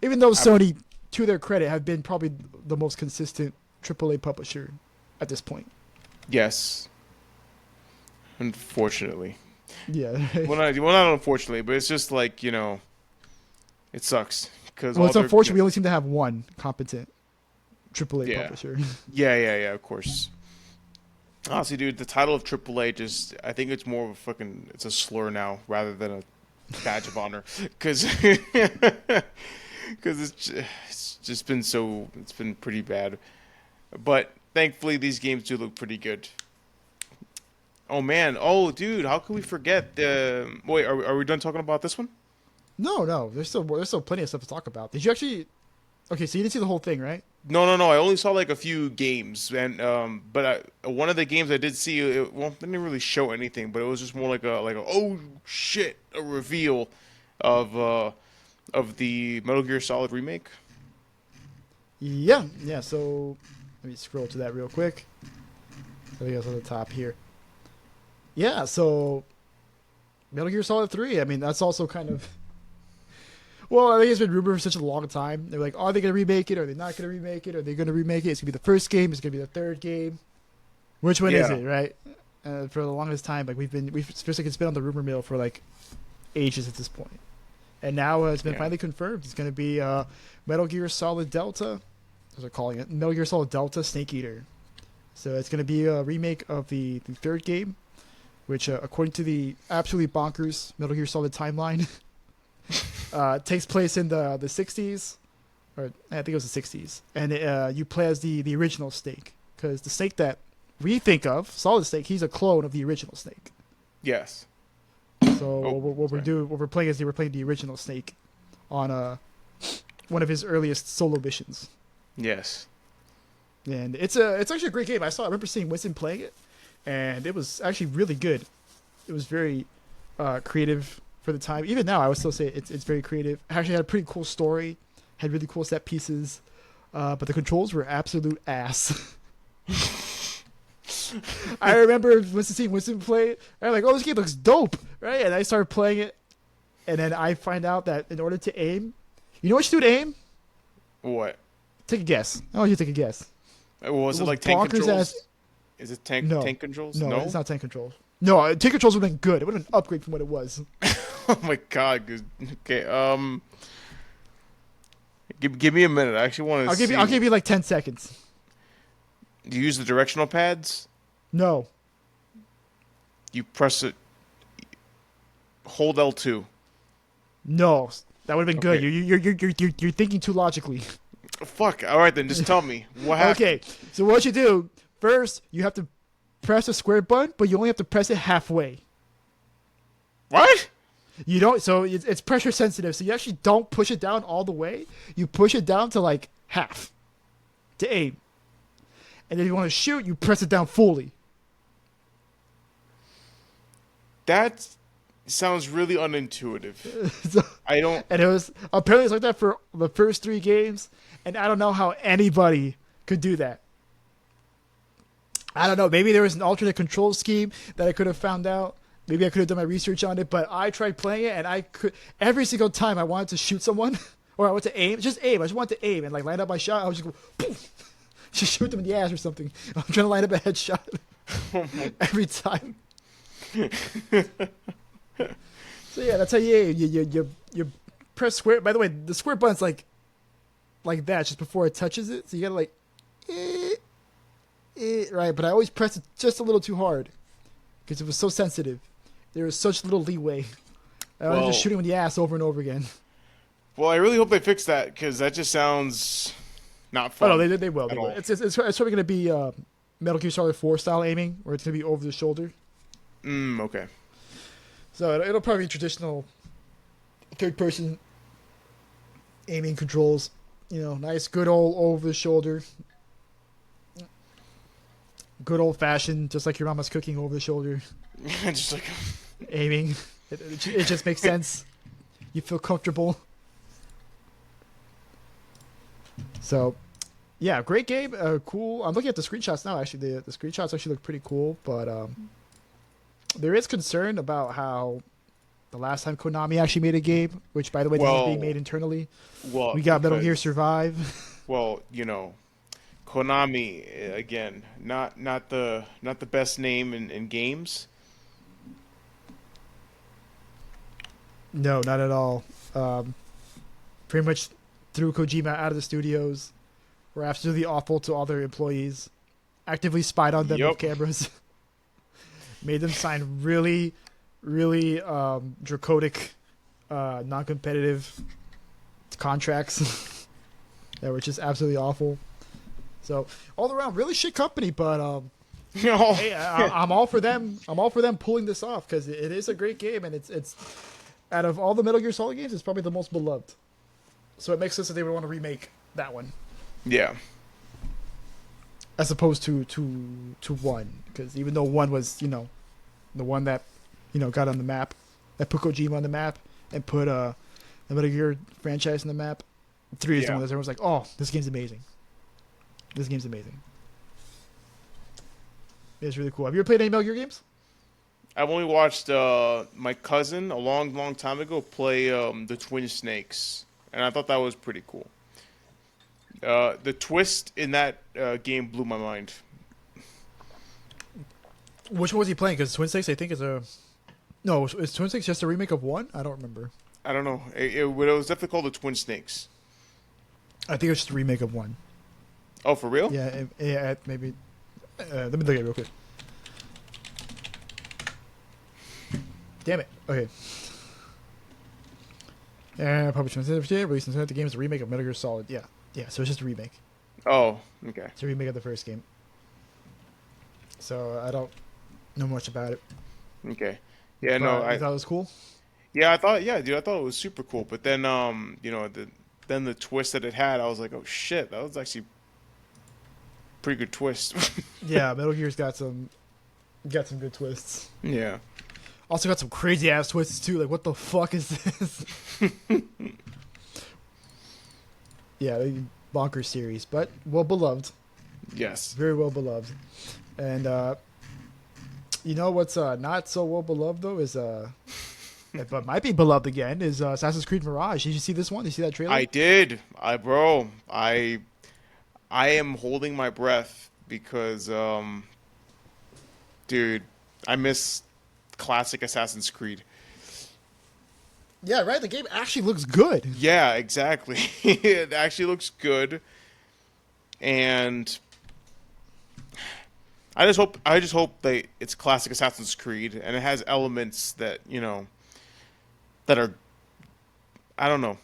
even though Sony, to their credit, have been probably the most consistent AAA publisher at this point. Yes. Unfortunately. Yeah. Not unfortunately, but it's just like, it sucks because Well, it's unfortunate we only seem to have one competent AAA Yeah. publisher. Yeah, of course. Honestly, dude, the title of AAA I think it's more of it's a slur now rather than a badge of honor, because it's just been it's been pretty bad. But thankfully, these games do look pretty good. Oh man, oh dude, how can we forget the? Wait, are we done talking about this one? No, there's still plenty of stuff to talk about. Did you actually? Okay, so you didn't see the whole thing, right? No. I only saw like a few games, and one of the games I did see, it didn't really show anything, but it was just more like a oh shit, a reveal of the Metal Gear Solid remake. Yeah. So let me scroll to that real quick. So we go to the top here. Yeah, so Metal Gear Solid 3. I mean, that's also kind of. Well, I think it's been rumored for such a long time. They're like, are they going to remake it? Are they not going to remake it? Are they going to remake it? It's going to be the first game. It's going to be the third game. Which one is Yeah. it, right? For the longest time, like we've feels like it's been on the rumor mill for like ages at this point, and now it's been finally confirmed. It's going to be Metal Gear Solid Delta, as they're calling it, Metal Gear Solid Delta Snake Eater. So it's going to be a remake of the third game, which, according to the absolutely bonkers Metal Gear Solid timeline, takes place in the 60s, or I think it was the 60s, and you play as the original Snake, because the Snake that we think of, Solid Snake, he's a clone of the original Snake. Yes. So what we're playing is we're playing the original Snake on one of his earliest solo missions, Yes. and it's actually a great game. I remember seeing Winston playing it, and it was actually really good. It was very creative for the time. Even now, I would still say it's very creative. Actually, had a pretty cool story, had really cool set pieces, but the controls were absolute ass. I remember seeing Winston play it, and I'm like, oh, this game looks dope, right? And I started playing it, and then I find out that in order to aim, you know what you do to aim? What? Take a guess. I want you to take a guess. Was it like tank controls? Is it tank No. tank controls? No, it's not tank controls. No, tank controls would have been good. It would have been an upgrade from what it was. Oh my god. Okay. Give me a minute. I actually want to. I'll give you like 10 seconds. Do you use the directional pads? No. You press it. Hold L2. No, that would have been good. Okay. You're thinking too logically. Fuck. All right then. Just tell me what happened. Okay, so what you do first, you have to press the square button, but you only have to press it halfway. What? You don't. So it's pressure sensitive. So you actually don't push it down all the way. You push it down to like half to aim, and then if you want to shoot, you press it down fully. That sounds really unintuitive. So, I don't. and it was apparently it's like that for the first 3 games, and I don't know how anybody could do that. I don't know. Maybe there was an alternate control scheme that I could have found out. Maybe I could have done my research on it, but I tried playing it, and I could every single time I wanted to shoot someone, or I wanted to aim, just aim. I just wanted to aim and like line up my shot. I was just go, poof, just shoot them in the ass or something. I'm trying to line up a headshot every time. So yeah, that's how you aim. You press square. By the way, the square button's like that just before it touches it. So you gotta like, right. But I always press it just a little too hard because it was so sensitive. There was such little leeway. I was just shooting with the ass over and over again. Well, I really hope they fix that because that just sounds not fun. Oh no, they will. All. It's probably gonna be Metal Gear Solid 4 style aiming, where it's gonna be over the shoulder. Okay. So it'll probably be traditional third-person aiming controls. You know, nice, good old over the shoulder. Good old-fashioned, just like your mama's cooking over the shoulder. Just like aiming. It just makes sense. You feel comfortable. So, yeah, great game. Cool. I'm looking at the screenshots now. Actually, the screenshots actually look pretty cool. But there is concern about how the last time Konami actually made a game, which by the way, this is being made internally. Well, we got Metal Gear Survive. Well, you know, Konami again, not the best name in games. No, not at all. Pretty much threw Kojima out of the studios. Were absolutely awful to all their employees. Actively spied on them with cameras. Made them sign really, really draconic, non-competitive contracts that were just absolutely awful. So all around, really shit company. But hey, I'm all for them. I'm all for them pulling this off because it is a great game, and it's out of all the Metal Gear Solid games, it's probably the most beloved. So it makes sense that they would want to remake that one. Yeah. As opposed to 1, because even though 1 was, the one that, got on the map, that put Kojima on the map and put the Metal Gear franchise on the map, 3 is the one that everyone's like, oh, this game's amazing. This game's amazing. It's really cool. Have you ever played any Metal Gear games? I've only watched my cousin a long time ago play the Twin Snakes, and I thought that was pretty cool. The twist in that game blew my mind. Which one was he playing? Because Twin Snakes, I think, is a... No, is Twin Snakes just a remake of 1? I don't remember. I don't know. It was definitely called the Twin Snakes. I think it was just a remake of 1. Oh, for real? Yeah, maybe... let me look at it real quick. Damn it. Okay. Published in released in the game is a remake of Metal Gear Solid. Yeah, so it's just a remake. Oh, okay. It's a remake of the first game. So I don't know much about it. Okay. Yeah, no, I thought it was cool. Yeah, I thought it was super cool. But then, then the twist that it had, I was like, oh shit, that was actually pretty good twist. Yeah, Metal Gear's got some good twists. Yeah. Also got some crazy ass twists too. Like, what the fuck is this? Yeah, bonkers series, but well beloved, Yes. very well beloved. And you know what's not so well beloved though is but might be beloved again is Assassin's Creed Mirage. Did you see this one? Did you see that trailer? I did. Bro, I am holding my breath because dude, I miss classic Assassin's Creed. Yeah, right. The game actually looks good. Yeah, exactly. It actually looks good, and I just hope that it's classic Assassin's Creed and it has elements that, that are I don't know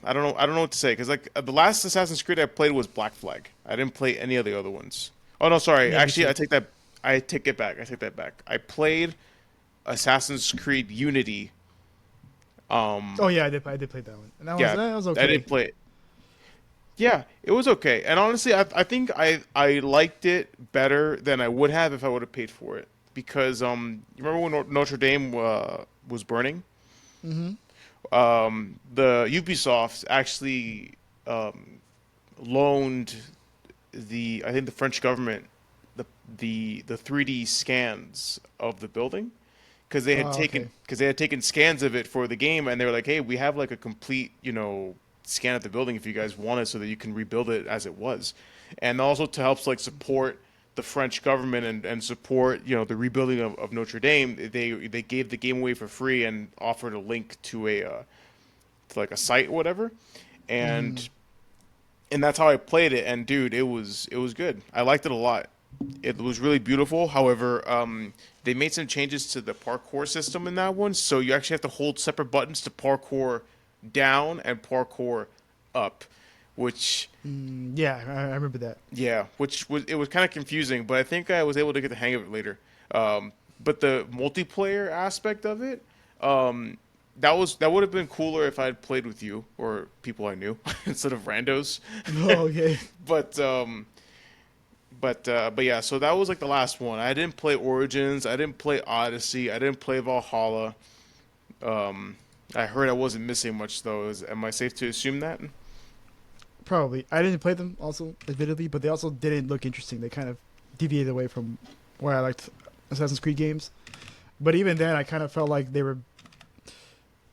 what to say because like the last Assassin's Creed I played was Black Flag. I didn't play any of the other ones. Oh no, sorry. Yeah, me Actually, too. I take it back. I take that back. I played Assassin's Creed Unity. Oh yeah, I did play that one, and Yeah, that was I okay. didn't play it. Yeah, it was okay. And honestly, I think I liked it better than I would have if I would have paid for it because you remember when Notre Dame was burning? Mm-hmm. The Ubisoft actually um, loaned I think the French government the the 3D scans of the building Oh, okay. because they had taken scans of it for the game and they were like, hey, we have like a complete scan of the building if you guys want it so that you can rebuild it as it was, and also to help like support the French government and support the rebuilding of Notre Dame. They gave the game away for free and offered a link to a to like a site or whatever, Mm. and that's how I played it. And dude, it was good. I liked it a lot. It was really beautiful. However, they made some changes to the parkour system in that one, so you actually have to hold separate buttons to parkour down and parkour up, which Yeah, I remember that. yeah, which was it was kind of confusing, but I think I was able to get the hang of it later. But the multiplayer aspect of it, um, that would have been cooler if I had played with you or people I knew instead of randos. Oh, okay. But but yeah, so that was like the last one. I didn't play Origins, I didn't play Odyssey, I didn't play Valhalla. Um, I heard I wasn't missing much though. Am I safe to assume that? Probably. I didn't play them also, admittedly, but they also didn't look interesting. They kind of deviated away from where I liked Assassin's Creed games. But even then, I kind of felt like they were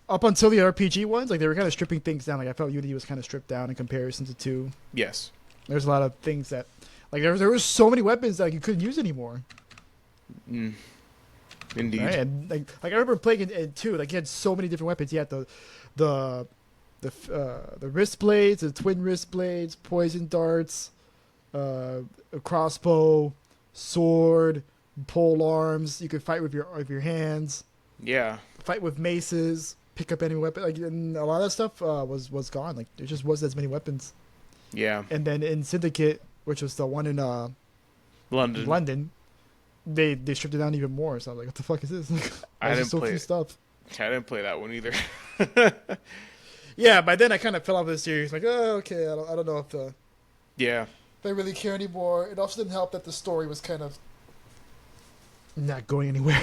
up until the RPG ones. Like they were kind of stripping things down. Like I felt Unity was kind of stripped down in comparison to two. Yes. There's a lot of things that, like there was so many weapons that you couldn't use anymore. Mm, Right, indeed. and like I remember playing in two. Like you had so many different weapons. You had the the wrist blades, the twin wrist blades, poison darts, a crossbow, sword, pole arms. You could fight with your hands, Yeah. fight with maces, pick up enemy weapon. Like and a lot of stuff was gone. Like there just wasn't as many weapons. Yeah. And then in Syndicate, which was the one in London. London, they stripped it down even more. So I was like, what the fuck is this? Like, I there's just didn't so play few it. stuff. I didn't play that one either. Yeah, by then I kind of fell off the series. Like, oh, okay, I don't know if Yeah. I really care anymore. It also didn't help that the story was kind of not going anywhere.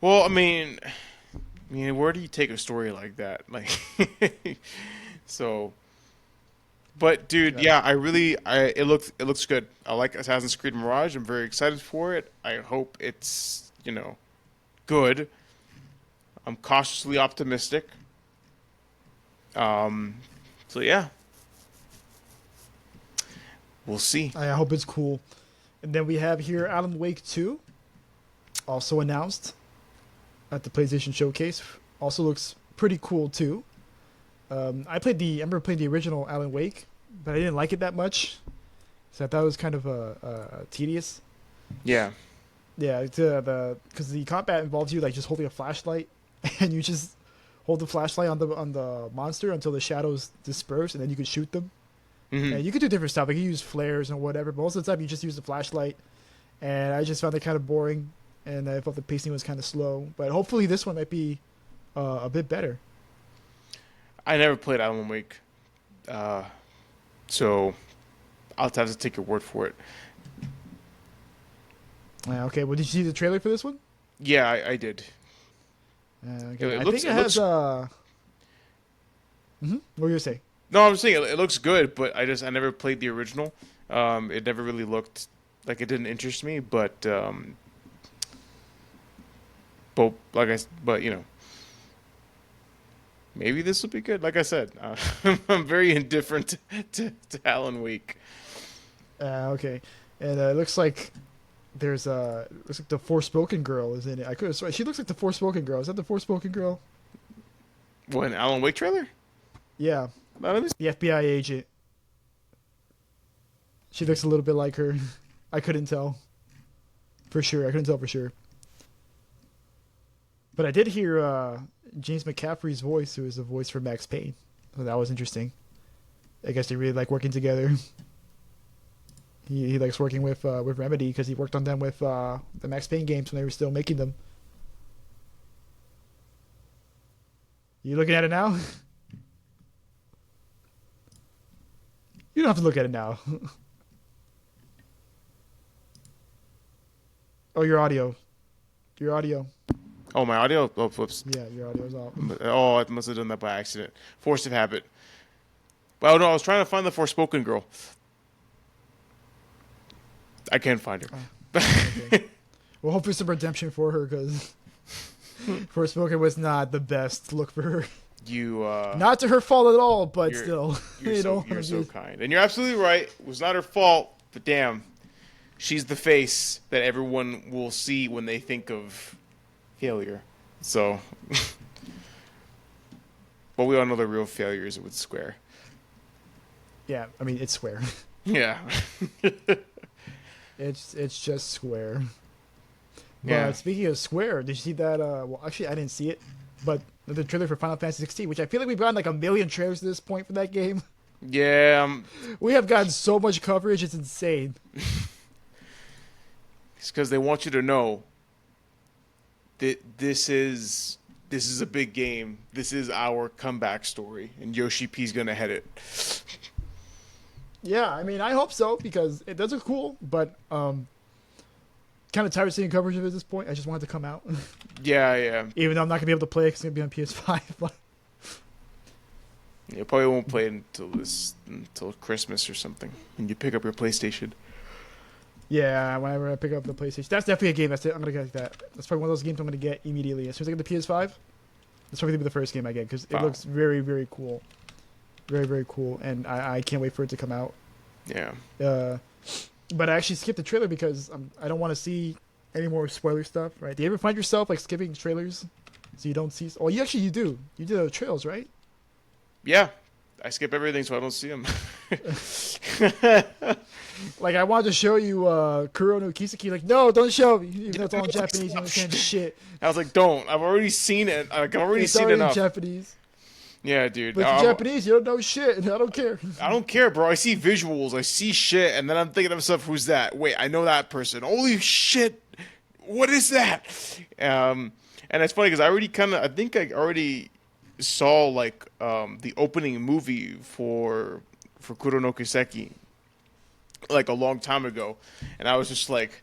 Well, I mean, where do you take a story like that? Like, so. But dude, Yeah. yeah, it looks good. I like Assassin's Creed Mirage. I'm very excited for it. I hope it's good. I'm cautiously optimistic. Um, so yeah, we'll see. I hope it's cool. And then we have here Alan Wake 2, also announced at the PlayStation Showcase. Also looks pretty cool too. I remember playing the original Alan Wake, but I didn't like it that much. So I thought it was kind of tedious. Yeah, Yeah, because the combat involves you like just holding a flashlight, and you just hold the flashlight on the monster until the shadows disperse, and then you can shoot them. hmm And you could do different stuff. Like you use flares and whatever, but most of the time you just use the flashlight. And I just found it kind of boring, and I felt the pacing was kind of slow. But hopefully this one might be a bit better. I never played Alan Wake, uh, so I'll have to take your word for it. Okay, well, did you see the trailer for this one? Yeah, I did. Okay. It I looks. think it has What were you say? No, I'm saying it looks good, but I never played the original. It never really looked like it didn't interest me, but you know, maybe this will be good. Like I said, I'm very indifferent to Alan Wake. Okay, and it looks like looks like the Forspoken girl is in it. I could have sworn she looks like the Forspoken girl. Is that the Forspoken girl? What, an Alan Wake trailer? Yeah, Let me the FBI agent. She looks a little bit like her. I couldn't tell for sure. I couldn't tell for sure. But I did hear James McCaffrey's voice, who is the voice for Max Payne. So that was interesting. I guess they really like working together. He likes working with Remedy because he worked on them with the Max Payne games when they were still making them. You looking at it now? You don't have to look at it now. Oh, your audio. Your audio. Oh, my audio. Oh, whoops. Yeah, your audio's off. Oh, I must have done that by accident. Force of habit. Well, no, I was trying to find the Forspoken girl. I can't find her. Okay. Well, hopefully some redemption for her because Forspoken was not the best look for her. Not to her fault at all, but still. You're so kind. And you're absolutely right. It was not her fault, but damn. She's the face that everyone will see when they think of failure. So, but we all know the real failure is with Square. Yeah, I mean it's Square. Yeah. It's just Square. Yeah. But speaking of Square, did you see that? Well, actually, I didn't see it, but the trailer for Final Fantasy 16, which I feel like we've gotten like a million trailers to this point for that game. Yeah. We have gotten so much coverage; it's insane. It's because they want you to know that this is a big game. This is our comeback story, and Yoshi P's gonna head it. Yeah, I mean, I hope so because it does look cool, but kind of tired of seeing coverage of it at this point. I just want it to come out. Yeah. Even though I'm not gonna be able to play it, 'cause it's gonna be on PS5. But You probably won't play it until Christmas or something when you pick up your PlayStation. yeah, whenever I pick up the PlayStation, that's definitely a game. I'm gonna get that. That's probably one of those games I'm gonna get immediately as soon as I get the PS5. That's probably gonna be the first game I get because it looks very, very cool, very, very cool, and I can't wait for it to come out. Yeah. But I actually skipped the trailer because I don't want to see any more spoiler stuff. Right? Do you ever find yourself like skipping trailers so you don't see? Oh, you do. You do the trails, right? Yeah. I skip everything so I don't see them. Like I wanted to show you Kuro no Kiseki. Like, no, don't show me. Even though it's all in Japanese, you understand shit. I was like, don't. I've already seen it. Like, I've already It's seen already enough. in Japanese. Yeah, dude. But in Japanese, you don't know shit. I don't care. I don't care, bro. I see visuals. I see shit. And then I'm thinking to myself, who's that? Wait, I know that person. Holy shit. What is that? And it's funny because I think I already saw like the opening movie for Kuro no Kiseki like a long time ago, and I was just like,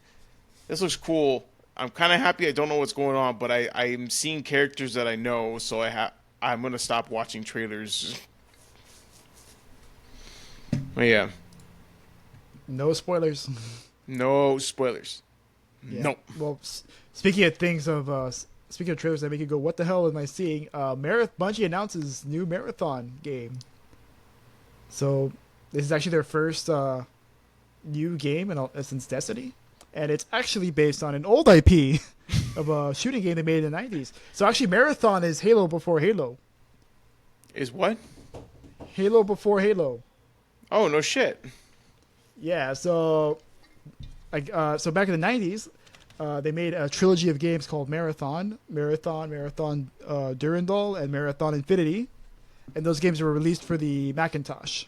this looks cool. I'm kind of happy I don't know what's going on, but I'm seeing characters that I know, so I'm gonna stop watching trailers. But yeah, No spoilers. no spoilers. Yeah. Nope. Well, speaking of trailers that make you go, what the hell am I seeing? Bungie announces new Marathon game. So this is actually their first new game since Destiny, and it's actually based on an old IP of a shooting game they made in the 90s. So actually, Marathon is Halo before Halo. Is what? Halo before Halo. Oh, no shit. Yeah. So back in the 90s. They made a trilogy of games called Marathon, Durandal, and Marathon Infinity, and those games were released for the Macintosh.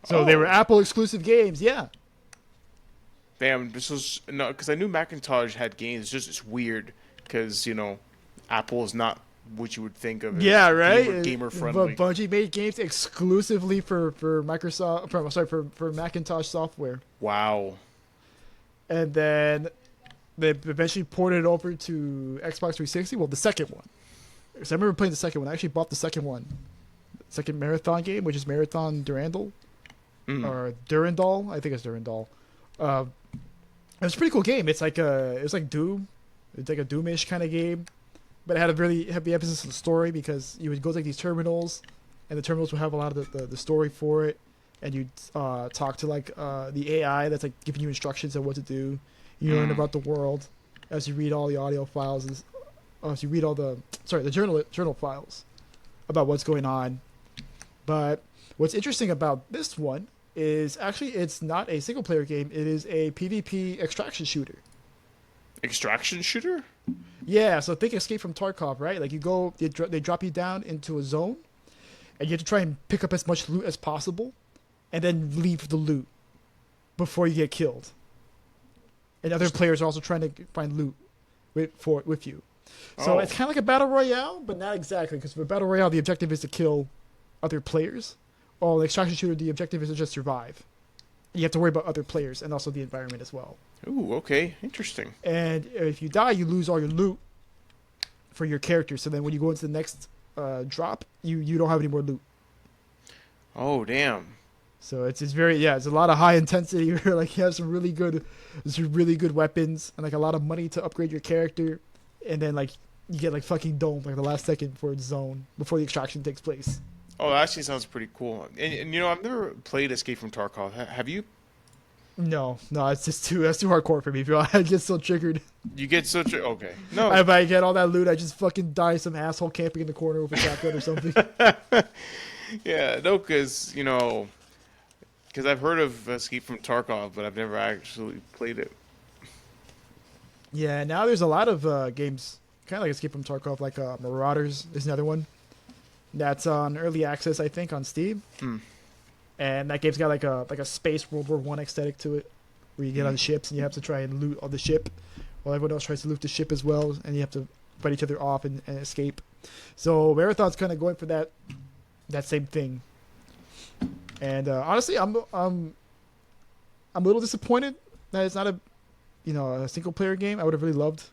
So they were Apple exclusive games, yeah. Damn, because I knew Macintosh had games. It's weird because Apple is not what you would think of. Yeah, as right. Gamer friendly. But Bungie made games exclusively for Microsoft. For Macintosh software. Wow. And then they eventually ported it over to Xbox 360. Well, the second one. So I remember playing the second one. I actually bought the second one. Second Marathon game, which is Marathon Durandal. Or Durandal. I think it's Durandal. It was a pretty cool game. It's like Doom. It's like a Doomish kind of game. But it had a really heavy emphasis on the story because you would go to like these terminals, and the terminals would have a lot of the story for it, and you'd talk to like the AI that's like giving you instructions on what to do. You learn about the world as you read all the audio files, and as you read all the journal files about what's going on. But what's interesting about this one is actually it's not a single player game. It is a PvP extraction shooter. Extraction shooter? Yeah, so think Escape from Tarkov, right? Like they drop you down into a zone, and you have to try and pick up as much loot as possible, and then leave the loot before you get killed. And other players are also trying to find loot with you. So it's kind of like a battle royale, but not exactly, because for a battle royale, the objective is to kill other players. While the extraction shooter, the objective is to just survive. You have to worry about other players and also the environment as well. Ooh, okay. Interesting. And if you die, you lose all your loot for your character. So then when you go into the next drop, you don't have any more loot. Oh, damn. So it's a lot of high intensity. Like you have some really good weapons and like a lot of money to upgrade your character, and then like you get like fucking domed like the last second before the zone before the extraction takes place. Oh, that actually sounds pretty cool. And you know, I've never played Escape from Tarkov. Have you? No, it's just that's too hardcore for me. I get so triggered. You get so okay. No, if I get all that loot, I just fucking die some asshole camping in the corner with a shotgun or something. Yeah, no, because I've heard of Escape from Tarkov, but I've never actually played it. Yeah, now there's a lot of games, kind of like Escape from Tarkov, like Marauders is another one. That's on early access, I think, on Steam. And that game's got like a space World War I aesthetic to it, where you get on ships and you have to try and loot on the ship, while everyone else tries to loot the ship as well, and you have to fight each other off and escape. So Marathon's kind of going for that same thing. And honestly, I'm a little disappointed that it's not a single player game. I would have really loved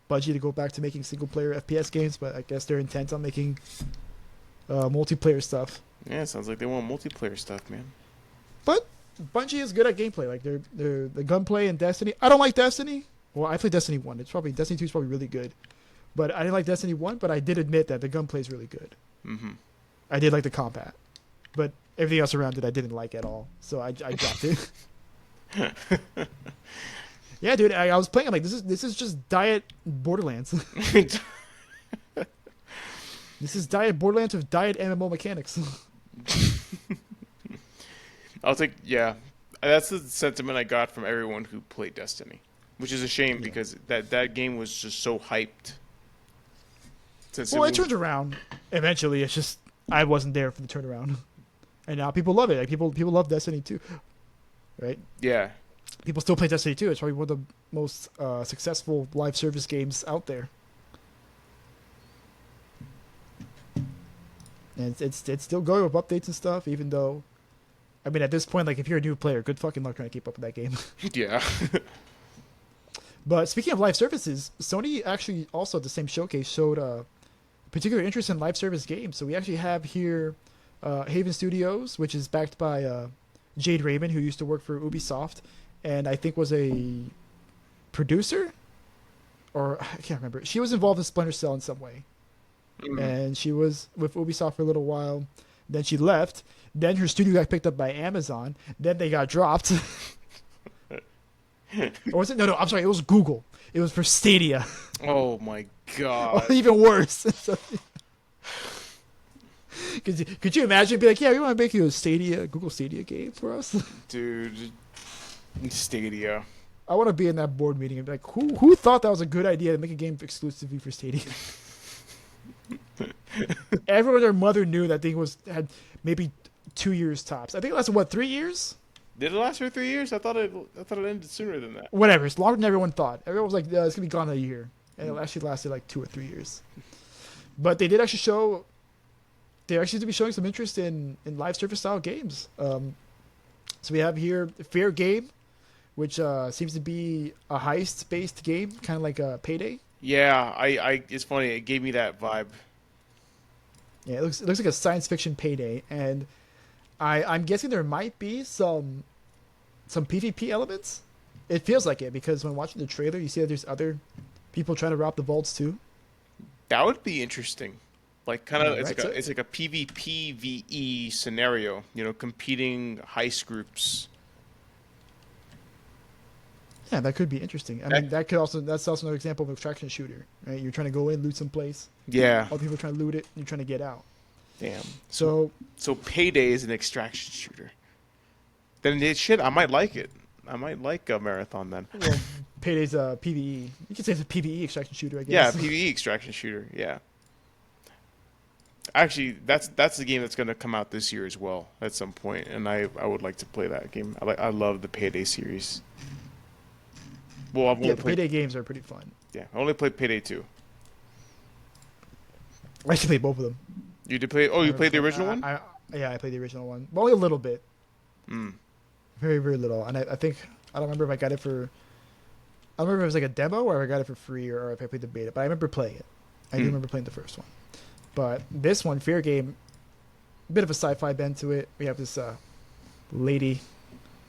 Bungie to go back to making single player FPS games, but I guess they're intent on making multiplayer stuff. Yeah, it sounds like they want multiplayer stuff, man. But Bungie is good at gameplay. Like they're the gunplay in Destiny. I don't like Destiny. Well, I played Destiny 1. Destiny 2 is probably really good. But I didn't like Destiny 1, but I did admit that the gunplay is really good. Mm-hmm. I did like the combat. But everything else around it I didn't like at all. So I dropped it. Yeah, dude, I was playing. I'm like, this is just diet Borderlands. This is diet Borderlands with diet MMO mechanics. I'll take, yeah. That's the sentiment I got from everyone who played Destiny, which is a shame because that game was just so hyped. It turned around eventually. It's just I wasn't there for the turnaround, and now people love it. Like people love Destiny 2, right? Yeah. People still play Destiny 2. It's probably one of the most successful live service games out there. And it's still going with updates and stuff, even though, I mean, at this point, like, if you're a new player, good fucking luck trying to keep up with that game. Yeah. But speaking of live services, Sony actually also at the same showcase showed a particular interest in live service games. So we actually have here Haven Studios, which is backed by Jade Raymond, who used to work for Ubisoft, and I think was a producer, or I can't remember. She was involved in Splinter Cell in some way. And she was with Ubisoft for a little while. Then she left. Then her studio got picked up by Amazon. Then they got dropped. Or was it? No, I'm sorry. It was Google. It was for Stadia. Oh my god. Even worse. Could you imagine? Be like, yeah, we want to make you a Google Stadia game for us? Dude, Stadia. I want to be in that board meeting and be like, who thought that was a good idea to make a game exclusively for Stadia? Everyone and their mother knew that thing had maybe 2 years tops. I think it lasted 3 years? Did it last for 3 years? I thought it ended sooner than that. Whatever, it's longer than everyone thought. Everyone was like, it's gonna be gone in a year, and it actually lasted like 2 or 3 years. But they did actually show. They actually to be showing some interest in live service style games. So we have here Fair Game, which seems to be a heist-based game, kind of like a Payday. Yeah, it's funny. It gave me that vibe. Yeah, it looks like a science fiction Payday, and I'm guessing there might be some PvP elements. It feels like it because when watching the trailer, you see that there's other people trying to rob the vaults too. That would be interesting. Like kind of, Right. So it's like a PvP VE scenario. You know, competing heist groups. yeah, that could be interesting. I That, mean, that's also another example of an extraction shooter, right? You're trying to go in, loot some place. yeah. Other people are trying to loot it, and you're trying to get out. Damn. So So Payday is an extraction shooter. Then it should. I might like it. I might like a marathon then. well, Payday's a PVE. You could say it's a PVE extraction shooter, I Yeah, guess. PvE extraction shooter. Yeah. Actually, that's the game that's going to come out this year as well at some point, and I would like to play that game. I love the Payday series. Well, I've Yeah, only the played Payday games are pretty fun. yeah, I only played Payday 2. I actually played both of them. You did play? Oh, I you remember played the playing- original one? Yeah, I played the original one, but only a little bit, Mm. very very little. And I think I don't remember if I got it for. I don't remember if it was like a demo or if I got it for free or if I played the beta. But I remember playing it. I do Hmm. remember playing the first one. But this one, Fair Game, a bit of a sci-fi bend to it. We have this lady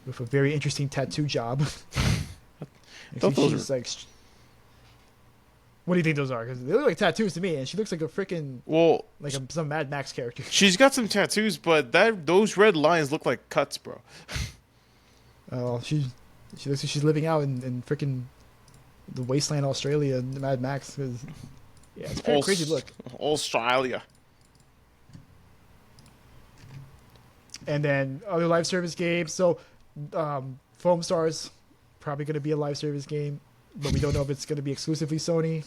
with a very interesting tattoo job. Thought those She's like, what do you think those are? Because they look like tattoos to me, and she looks like a freaking Well, like some Mad Max character. she's got some tattoos, but those red lines look like cuts, bro. Oh, she looks like she's living out in freaking the wasteland, Australia, and Mad Max. 'Cause, yeah, it's a pretty crazy look. Australia. And then other live service games. So, Foam Stars probably going to be a live service game, but we don't know if it's going to be exclusively Sony.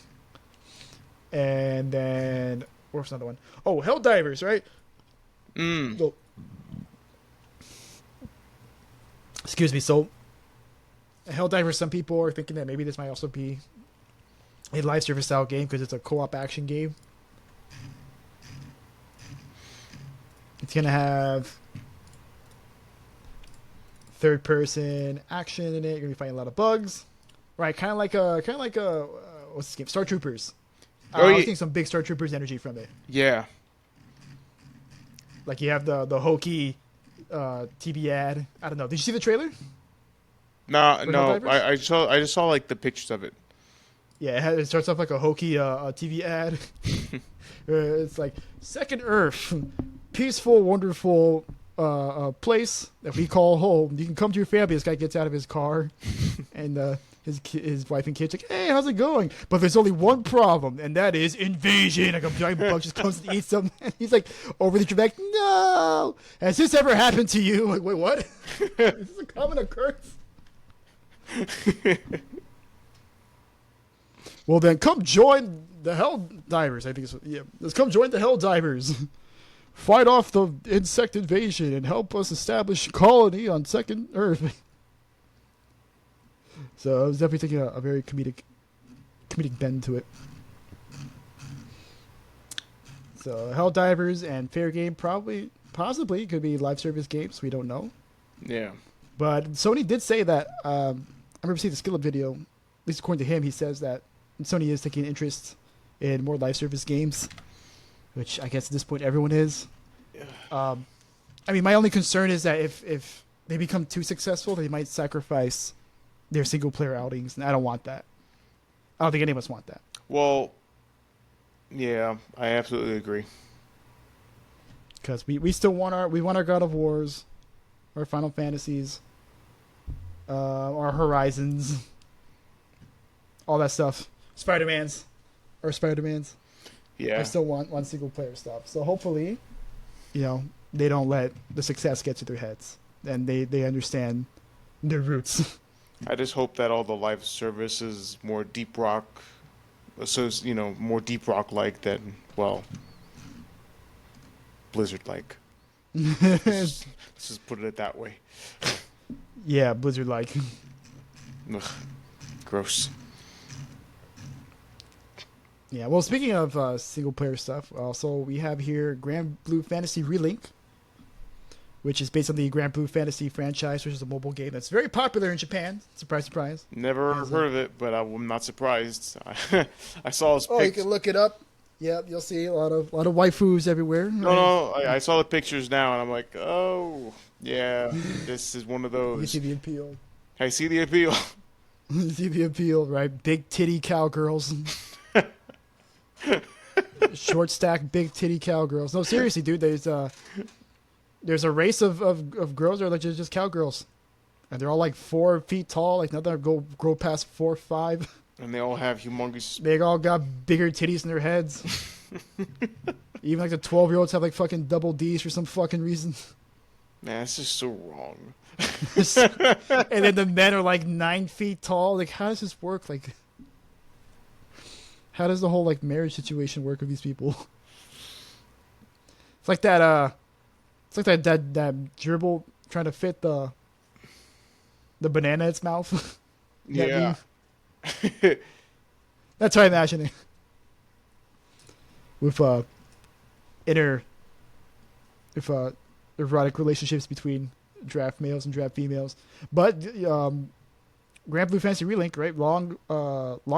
And then what's another one? Oh, Helldivers, right? Mm. So, excuse me. So, Helldivers. Some people are thinking that maybe this might also be a live service style game because it's a co-op action game. It's gonna have third person action in it. You're gonna be fighting a lot of bugs, right? Kind of like a what's this game? Star Troopers. Oh, I was yeah. getting some big Star Troopers energy from it. Yeah. Like you have the hokey TV ad. I don't know. Did you see the trailer? No, For no. Helldivers? I just saw like the pictures of it. Yeah, it starts off like a hokey TV ad. It's like Second Earth, peaceful, wonderful place that we call home. You can come to your family. This guy gets out of his car, and his wife and kids like, hey, how's it going? But there's only one problem, and that is invasion. Like a giant bug just comes and eats them. And he's like over the back, no. Has this ever happened to you? Like, wait, what? Is this a common occurrence? Well, then come join the Hell Divers. I think it's yeah. Let's come join the Hell Divers. Fight off the insect invasion and help us establish colony on Second Earth. So I was definitely taking a very comedic bend to it. So Hell Divers and Fair Game possibly could be live service games. We don't know. Yeah. But Sony did say that. I remember seeing the Skillet video. At least according to him, he says that Sony is taking interest in more live service games, which I guess at this point everyone is. I mean, my only concern is that if they become too successful, they might sacrifice their single player outings, and I don't want that. I don't think any of us want that. Well, yeah, I absolutely agree. Because we still want our God of Wars, our Final Fantasies, our Horizons, all that stuff. Spider-Mans. Yeah. I still want single player stuff. So hopefully, they don't let the success get to their heads. And they understand their roots. I just hope that all the live service is more deep rock, so more deep rock like than Blizzard like. Let's just put it that way. Yeah, Blizzard like. Ugh, gross. Yeah, well, speaking of single player stuff, also we have here Grand Blue Fantasy Relink, which is based on the Grand Blue Fantasy franchise, which is a mobile game that's very popular in Japan. Surprise, surprise. Never heard of it, but I'm not surprised. I saw his Oh, you can look it up. Yep, you'll see a lot of waifus everywhere. No, I saw the pictures now, and I'm like, oh, yeah, this is one of those. You see the appeal. I see the appeal. You see the appeal, right? Big titty cowgirls. Short stack, big titty cowgirls. No, seriously, dude. There's a race of girls that are like just cowgirls, and they're all like 4 feet tall. Like nothing grow past 4'5". And they all have humongous. They all got bigger titties in their heads. Even like the 12-year-olds have like fucking double D's for some fucking reason. Man, that's just so wrong. And then the men are like 9 feet tall. Like, how does this work? Like, how does the whole like marriage situation work with these people? It's like that. It's like that gerbil trying to fit the banana in its mouth. Yeah. That's how I imagine it. With erotic relationships between draft males and draft females. But Grand Blue Fantasy Relink, right? Long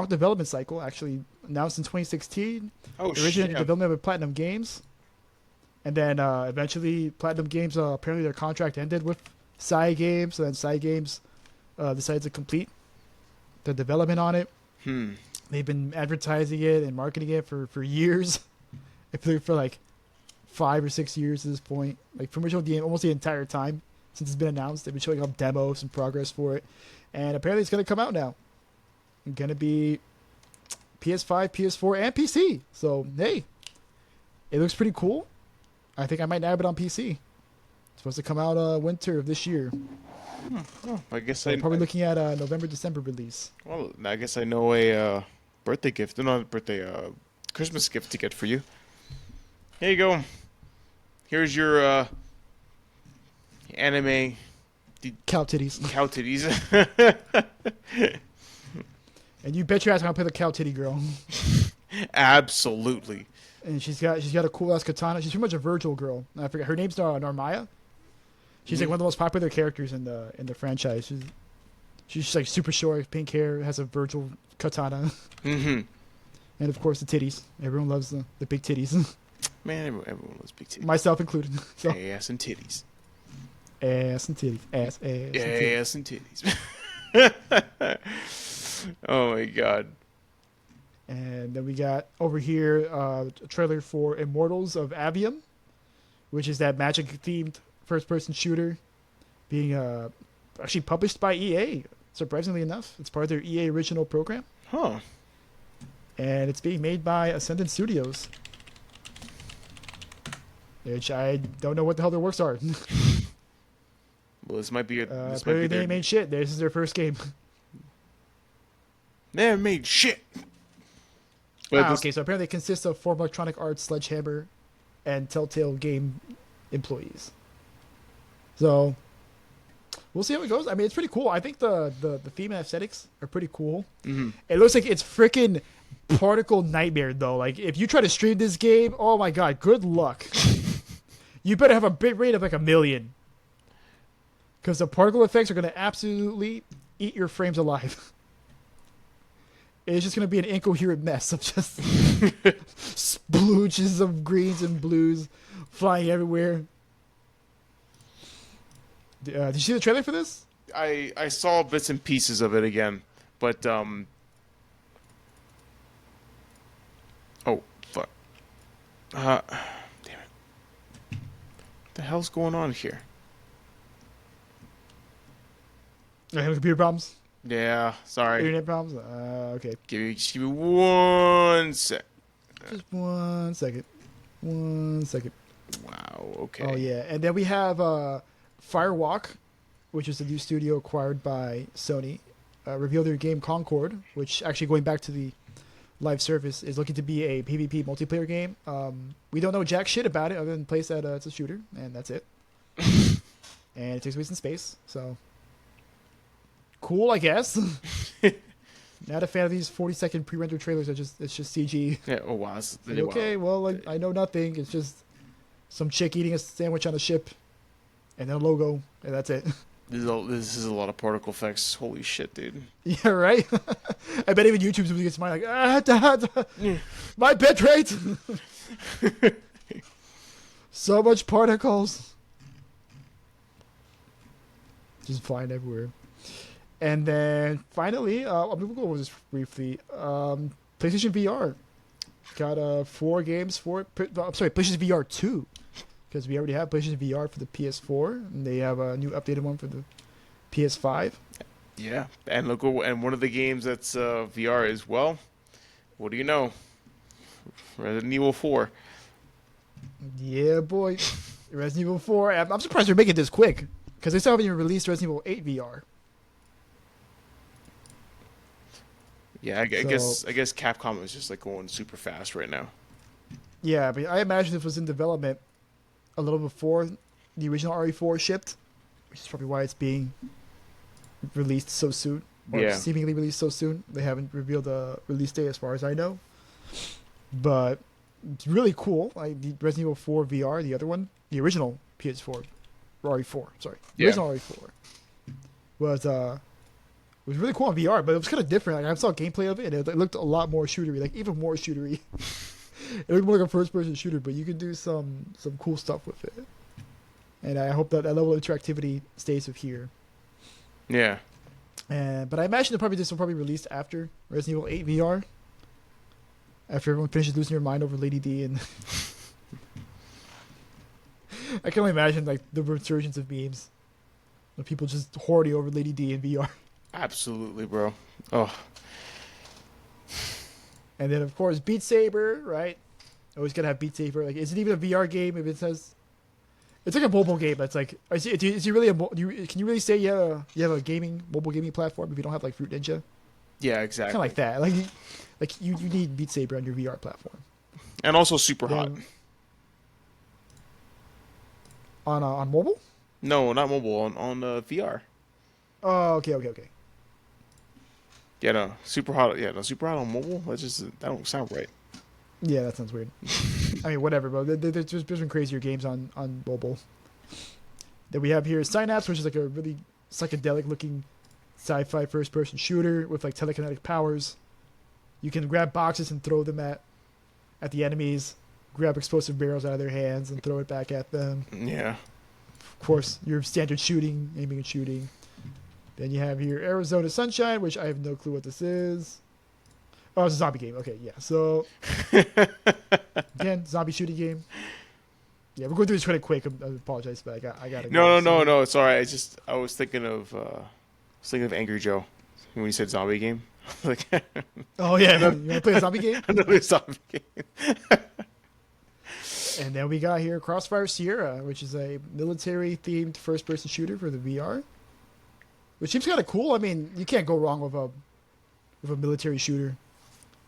development cycle, actually announced in 2016. Oh, originated shit. development with Platinum Games. And then eventually Platinum Games, apparently their contract ended with Sai Games. So then Sai Games decided to complete the development on it. They've been advertising it and marketing it for years. For like 5 or 6 years at this point. Like pretty much almost the entire time since it's been announced. They've been showing off demos and progress for it. And apparently it's going to come out now. It's going to be PS5, PS4, and PC. So, hey, it looks pretty cool. I think I might nab it on PC. It's supposed to come out winter of this year. Oh, I guess So I'm probably looking at a November, December release. Well, I guess I know a birthday gift. Not birthday, Christmas gift to get for you. Here you go. Here's your anime Cow titties. cow titties. And you bet your ass I'm going to play the cow titty girl. Absolutely. And she's got a cool ass katana. She's pretty much a Virgil girl. I forget her name's Narmaya. She's like one of the most popular characters in the franchise. She's just like super short, pink hair, has a Virgil katana. Mm-hmm. And of course the titties. Everyone loves the big titties. Man, everyone loves big titties. Myself included. So, Ass and titties. ass and titties. Ass and titties. Ass and titties. Oh my god. And then we got over here a trailer for Immortals of Avium, which is that magic-themed first-person shooter being actually published by EA, surprisingly enough. It's part of their EA original program. Huh. And it's being made by Ascendant Studios, which I don't know what the hell their works are. Well, this might be Apparently they ain't made shit. This is their first game. They haven't made shit. But Okay, so apparently it consists of Form Electronic Arts, Sledgehammer, and Telltale Game employees. So we'll see how it goes. I mean, it's pretty cool. I think the theme and aesthetics are pretty cool. Mm-hmm. It looks like it's freaking Particle Nightmare, though. Like, if you try to stream this game, oh my god, good luck. You better have a bit rate of like 1 million. Because the particle effects are going to absolutely eat your frames alive. It's just going to be an incoherent mess of just splooges of greens and blues flying everywhere. Did you see the trailer for this? I saw bits and pieces of it again, but oh fuck. Damn it. What the hell's going on here? I have computer problems? Yeah, sorry. Internet problems? Okay. Just give me 1 sec. Just 1 second. 1 second. Wow, okay. Oh, yeah. And then we have Firewalk, which is a new studio acquired by Sony. Revealed their game Concord, which actually going back to the live service is looking to be a PvP multiplayer game. We don't know jack shit about it other than place that it's a shooter, and that's it. And it takes place in space, so cool, I guess. Not a fan of these 40-second pre-rendered trailers. It's just CG. Yeah, oh wow. Okay, well, like, I know nothing. It's just some chick eating a sandwich on a ship, and then a logo, and that's it. This is a lot of particle effects. Holy shit, dude. Yeah, right. I bet even YouTube's gonna get smile like, Yeah. my bit rate. So much particles, just flying everywhere. And then finally, we'll go over this briefly. PlayStation VR got 4 games for it. I'm sorry, PlayStation VR 2, because we already have PlayStation VR for the PS4, and they have a new updated one for the PS5. Yeah, and and one of the games that's VR is, well, what do you know? Resident Evil 4. Yeah, boy. Resident Evil 4. I'm surprised they're making this quick, because they still haven't even released Resident Evil 8 VR. Yeah, I guess Capcom is just like going super fast right now. Yeah, but I imagine this was in development a little before the original RE4 shipped, which is probably why it's being released so soon, or Yeah. seemingly released so soon. They haven't revealed a release date as far as I know. But it's really cool. Like the Resident Evil 4 VR, the other one, the original PS4, RE4, sorry, the Yeah. original RE4 was really cool on VR, but it was kind of different. Like I saw gameplay of it, and it looked a lot more shootery, like even more shootery. It looked more like a first-person shooter, but you can do some cool stuff with it. And I hope that level of interactivity stays with here. Yeah. But I imagine this will probably release after Resident Evil 8 VR. After everyone finishes losing their mind over Lady D, and I can only imagine like the resurgence of memes of people just hoarding over Lady D in VR. Absolutely, bro. Oh, And then of course Beat Saber, right? Always gotta have Beat Saber. Like, is it even a VR game if it says? It's like a mobile game. That's like, is it really can you really say you have a mobile gaming platform if you don't have like Fruit Ninja? yeah, exactly. Kind of like that. Like you need Beat Saber on your VR platform. And also super hot. On mobile? No, not mobile. On VR. Oh, okay. Yeah, no, super hot. Yeah, no, super hot on mobile. That don't sound right. Yeah, that sounds weird. I mean, whatever, bro. There's been crazier games on mobile. That we have here is Synapse, which is like a really psychedelic-looking sci-fi first-person shooter with like telekinetic powers. You can grab boxes and throw them at the enemies, grab explosive barrels out of their hands and throw it back at them. Yeah. Of course, your standard shooting, aiming and shooting. Then you have here Arizona Sunshine, which I have no clue what this is. Oh, it's a zombie game. Okay, yeah. So, again, zombie shooting game. Yeah, we're going through this pretty quick. I apologize, but I gotta go. No. It's all right. I was thinking of Angry Joe when you said zombie game. Like, Oh, yeah. You want to play a zombie game? another zombie game. And then we got here Crossfire Sierra, which is a military-themed first-person shooter for the VR. Which seems kind of cool. I mean, you can't go wrong with a military shooter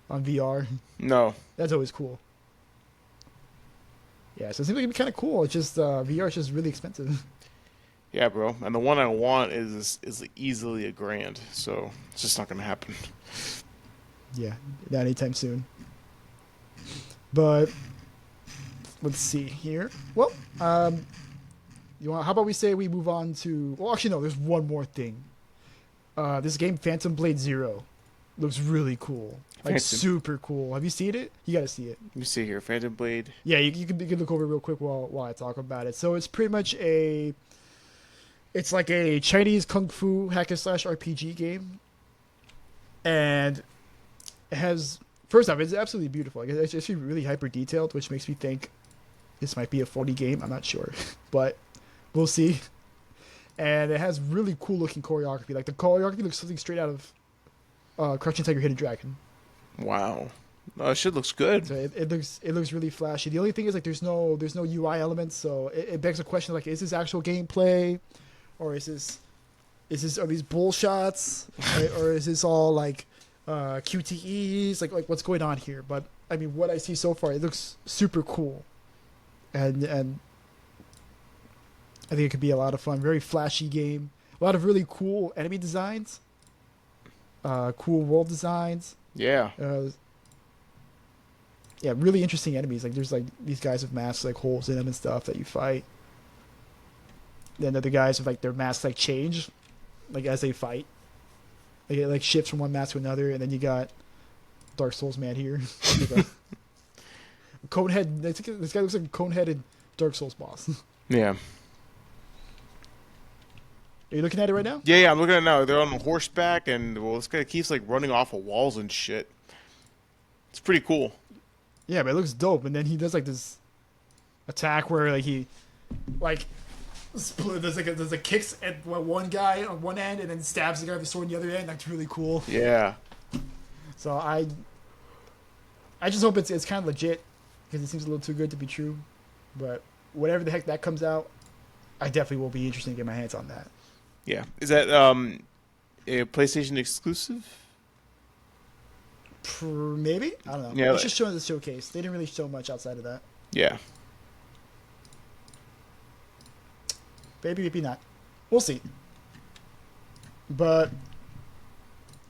on VR. No. That's always cool. Yeah, so it seems like it'd be kind of cool. It's just VR is just really expensive. Yeah, bro. And the one I want is easily $1,000, so it's just not gonna happen. Yeah, not anytime soon. But let's see here. Well, how about we say we move on to? Well, actually, no. There's one more thing. This game, Phantom Blade Zero, looks really cool. Like super cool. Have you seen it? You gotta see it. Let me see here. Phantom Blade. Yeah, you can look over it real quick while I talk about it. So it's pretty much it's like a Chinese kung fu hack and slash RPG game, and it has, first off, it's absolutely beautiful. Like, it's actually really hyper detailed, which makes me think this might be a 40 game. I'm not sure, but we'll see. And it has really cool looking choreography. Like the choreography looks something straight out of Crouching Tiger, Hidden Dragon. Wow. That shit looks good. So it looks really flashy. The only thing is like there's no UI elements, so it begs a question like, is this actual gameplay, or are these bull shots, right? Or is this all like QTEs? Like what's going on here? But I mean, what I see so far, it looks super cool, and I think it could be a lot of fun. Very flashy game. A lot of really cool enemy designs. Cool world designs. Yeah. Yeah, really interesting enemies. Like there's like these guys with masks, like holes in them and stuff that you fight. Then other guys with like their masks like change, like as they fight. Like it like shifts from one mask to another, and then you got Dark Souls man here. Like a Conehead. This guy looks like a cone-headed Dark Souls boss. Yeah. Are you looking at it right now? Yeah, I'm looking at it now. They're on horseback, and well, this guy keeps like running off of walls and shit. It's pretty cool. Yeah, but it looks dope. And then he does like this attack where like he like there's like kicks at one guy on one end and then stabs the guy with the sword on the other end. That's really cool. Yeah. So I just hope it's kind of legit because it seems a little too good to be true. But whatever the heck that comes out, I definitely will be interested in getting my hands on that. Yeah. Is that a PlayStation exclusive? Maybe? I don't know. Yeah, It's just showing the showcase. They didn't really show much outside of that. Yeah. Maybe not. We'll see. But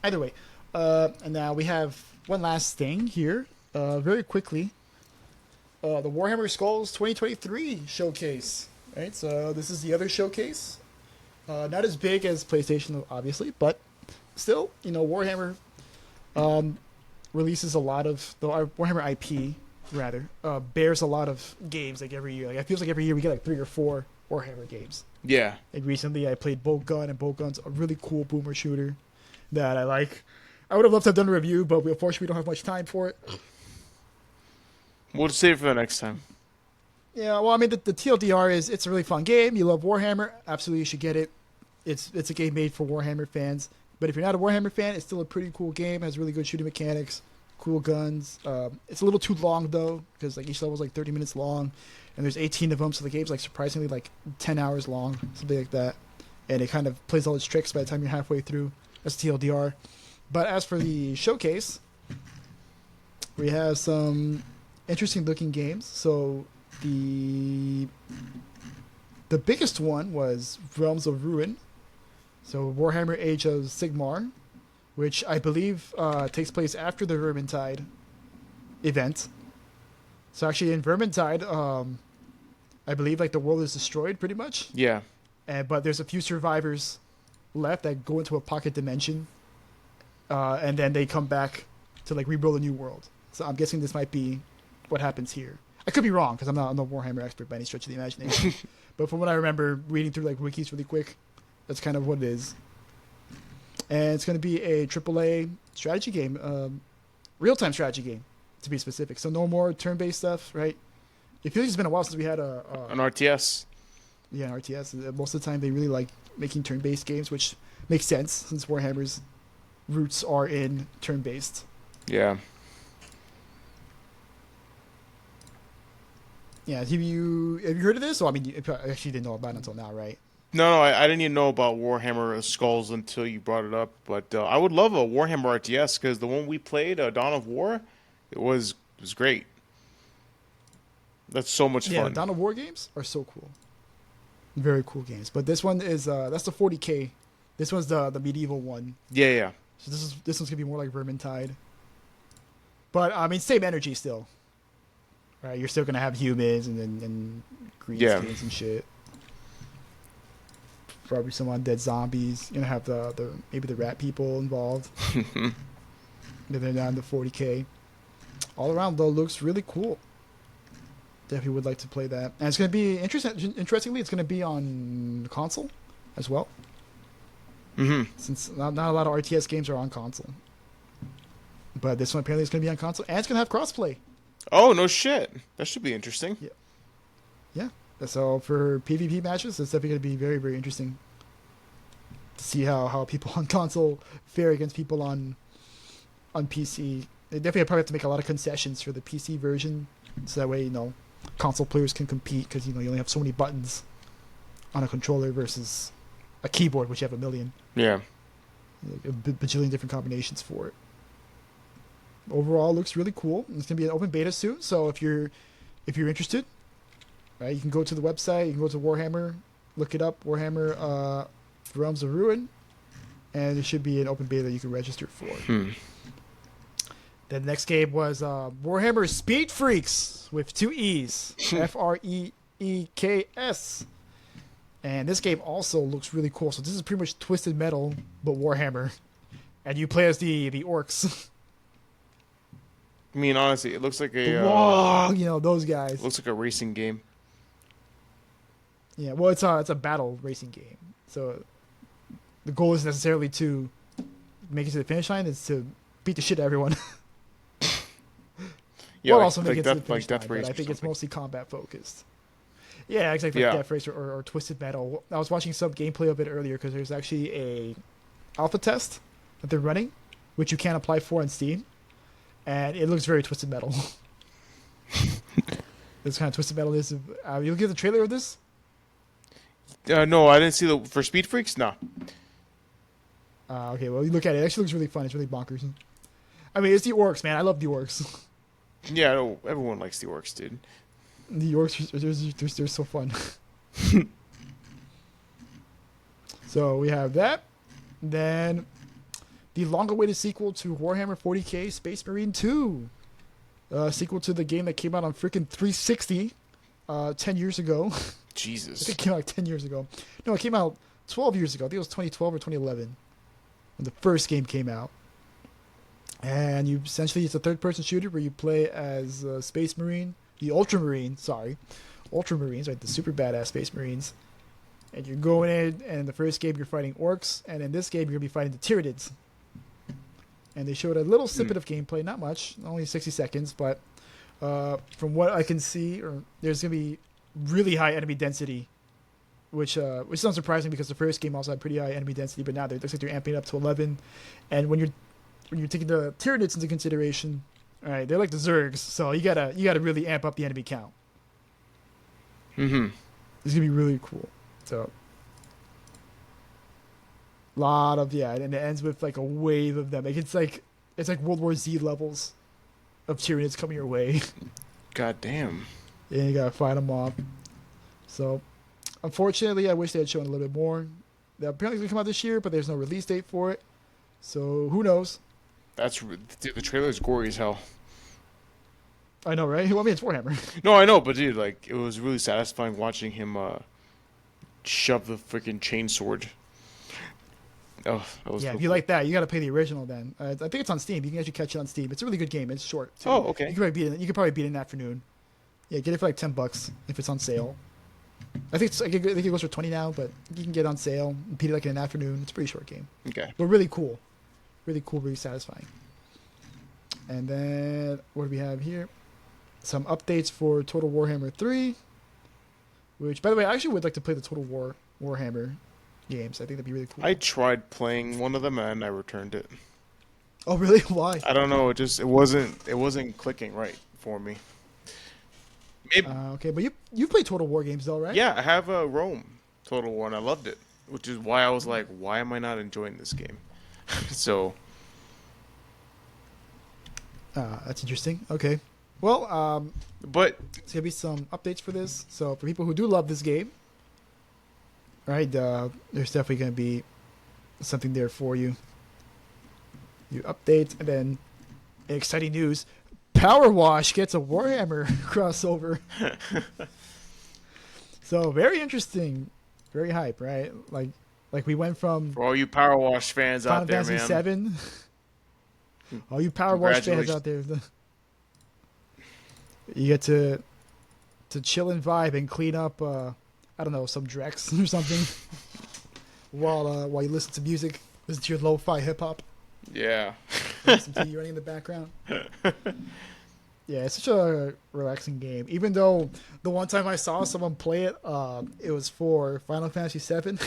either way, and now we have one last thing here, very quickly. The Warhammer Skulls 2023 showcase. Right, so this is the other showcase. Not as big as PlayStation, obviously, but still, Warhammer releases a lot of the Warhammer IP. Rather, bears a lot of games like every year. Like it feels like every year we get like 3 or 4 Warhammer games. Yeah. Like recently, I played Bolt Gun, and Bolt Gun's a really cool boomer shooter that I like. I would have loved to have done a review, but unfortunately, we don't have much time for it. We'll just save it for the next time. Yeah, well, I mean, the TLDR is it's a really fun game. You love Warhammer, absolutely, you should get it. It's a game made for Warhammer fans. But if you're not a Warhammer fan, it's still a pretty cool game. It has really good shooting mechanics, cool guns. It's a little too long though, because like each level is like 30 minutes long, and there's 18 of them, so the game's like surprisingly like 10 hours long, something like that. And it kind of plays all its tricks by the time you're halfway through. That's TLDR. But as for the showcase, we have some interesting looking games. So the biggest one was Realms of Ruin. So Warhammer Age of Sigmar, which I believe takes place after the Vermintide event. So actually in Vermintide, I believe like the world is destroyed pretty much. Yeah. But there's a few survivors left that go into a pocket dimension, and then they come back to like rebuild a new world. So I'm guessing this might be what happens here. I could be wrong because I'm not a Warhammer expert by any stretch of the imagination. But from what I remember reading through like wikis really quick, that's kind of what it is. And it's going to be a AAA strategy game, real-time strategy game to be specific. So no more turn-based stuff, right? It feels like it's been a while since we had an RTS. Yeah, an RTS. Most of the time they really like making turn-based games, which makes sense since Warhammer's roots are in turn-based. Yeah. Yeah, have you heard of this? Well, I mean, you actually didn't know about it until now, right? No, I didn't even know about Warhammer Skulls until you brought it up. But I would love a Warhammer RTS because the one we played, Dawn of War, it was great. That's so much fun. Yeah, Dawn of War games are so cool. Very cool games. But this one is that's the 40K. This one's the medieval one. Yeah. So this one's gonna be more like Vermintide. But I mean, same energy still. Right, you're still gonna have humans and greenskins and shit. Probably some undead zombies. You're gonna have the maybe the rat people involved. They're down to 40K. All around though looks really cool. Definitely would like to play that. And it's gonna be interestingly, it's gonna be on console as well. Mm-hmm. Since not a lot of RTS games are on console. But this one apparently is gonna be on console, and it's gonna have crossplay. Oh, no shit. That should be interesting. Yeah. So for PvP matches, it's definitely going to be very, very interesting to see how people on console fare against people on PC. They definitely probably have to make a lot of concessions for the PC version, so that way, console players can compete because, you only have so many buttons on a controller versus a keyboard, which you have a million. Yeah. A bajillion different combinations for it. Overall, looks really cool. It's gonna be an open beta soon, so if you're interested, right, you can go to the website. You can go to Warhammer, look it up, Warhammer Realms of Ruin, and it should be an open beta you can register for. Then the next game was Warhammer Speed Freaks with 2 E's, Freeks. And this game also looks really cool. So this is pretty much Twisted Metal, but Warhammer. And you play as the orcs. I mean, honestly, it looks like Whoa, you know, those guys. looks like a racing game. Yeah, well, it's a battle racing game. So the goal isn't necessarily to make it to the finish line. It's to beat the shit out of everyone. Yeah, well, also make it to the Death, finish Death line, Race but I or think it's something. mostly combat focused. Yeah, exactly. Like Death Race or Twisted Metal. I was watching some gameplay of it earlier because there's actually a alpha test that they're running, which you can apply for on Steam, and it looks very Twisted Metal. This kind of Twisted Metal is. You look at the trailer of this. No, I didn't see the for Speed Freaks. No. Okay, well, you look at it. It actually looks really fun. It's really bonkers. I mean, it's the orcs, man. I love the orcs. Yeah, no, everyone likes the orcs, dude. The orcs, they're so fun. So we have that. Then the long-awaited sequel to Warhammer 40k Space Marine 2. Sequel to the game that came out on freaking 360 10 years ago. I Jesus. think it came out like 10 years ago. No, it came out 12 years ago. I think it was 2012 or 2011 when the first game came out. And you essentially, it's a third-person shooter where you play as Space Marine, the Ultramarines, right? The super badass Space Marines. And you're going in, and in the first game you're fighting orcs, and in this game you're going to be fighting the Tyranids. And they showed a little snippet of gameplay, not much, only 60 seconds, but from what I can see, there's going to be really high enemy density, which is not surprising because the first game also had pretty high enemy density, but now it looks like they're amping it up to 11. And when you're taking the Tyranids into consideration, all right, they're like the Zergs, so you gotta really amp up the enemy count. Mm-hmm. It's gonna be really cool. So, lot of and it ends with like a wave of them. Like it's like World War Z levels of Tyranids coming your way. God damn. And you gotta fight them off. So, unfortunately, I wish they had shown a little bit more. They're apparently gonna come out this year, but there's no release date for it. So who knows? Dude, the trailer's gory as hell. I know, right? Well, I mean, it's Warhammer. No, I know, but dude, like, it was really satisfying watching him shove the freaking chainsaw. Oh, that was. Yeah, so if you cool. like that, you gotta play the original. Then I think it's on Steam. You can actually catch it on Steam. It's a really good game. It's short. Too. Oh, okay. You could probably beat it in an afternoon. Yeah, get it for like $10 if it's on sale. I think it goes for 20 now, but you can get it on sale and beat it like in an afternoon. It's a pretty short game, Okay. but really cool, really satisfying. And then what do we have here? Some updates for Total Warhammer 3, which, by the way, I actually would like to play the Total Warhammer games. I think that'd be really cool. I tried playing one of them and I returned it. Oh, really? Why? I don't know. It wasn't clicking right for me. Maybe, Okay, but you played Total War games though, right? yeah, I have a Rome Total War and I loved it, which is why I was like, why am I not enjoying this game? So. That's interesting. Okay. Well, But there's gonna be some updates for this. So for people who do love this game, right? There's definitely gonna be something there for you. You update, and then exciting news: Power Wash gets a Warhammer crossover. So very interesting, very hype, right? Like we went from for all you Power Wash fans Final out there, Fantasy man. 7. All you Power Wash fans out there, you get to chill and vibe and clean up. I don't know, some Drex or something, while you listen to music, listen to your lo-fi hip hop. Yeah. Some TV running in the background. Yeah, it's such a relaxing game. Even though the one time I saw someone play it, it was for Final Fantasy 7.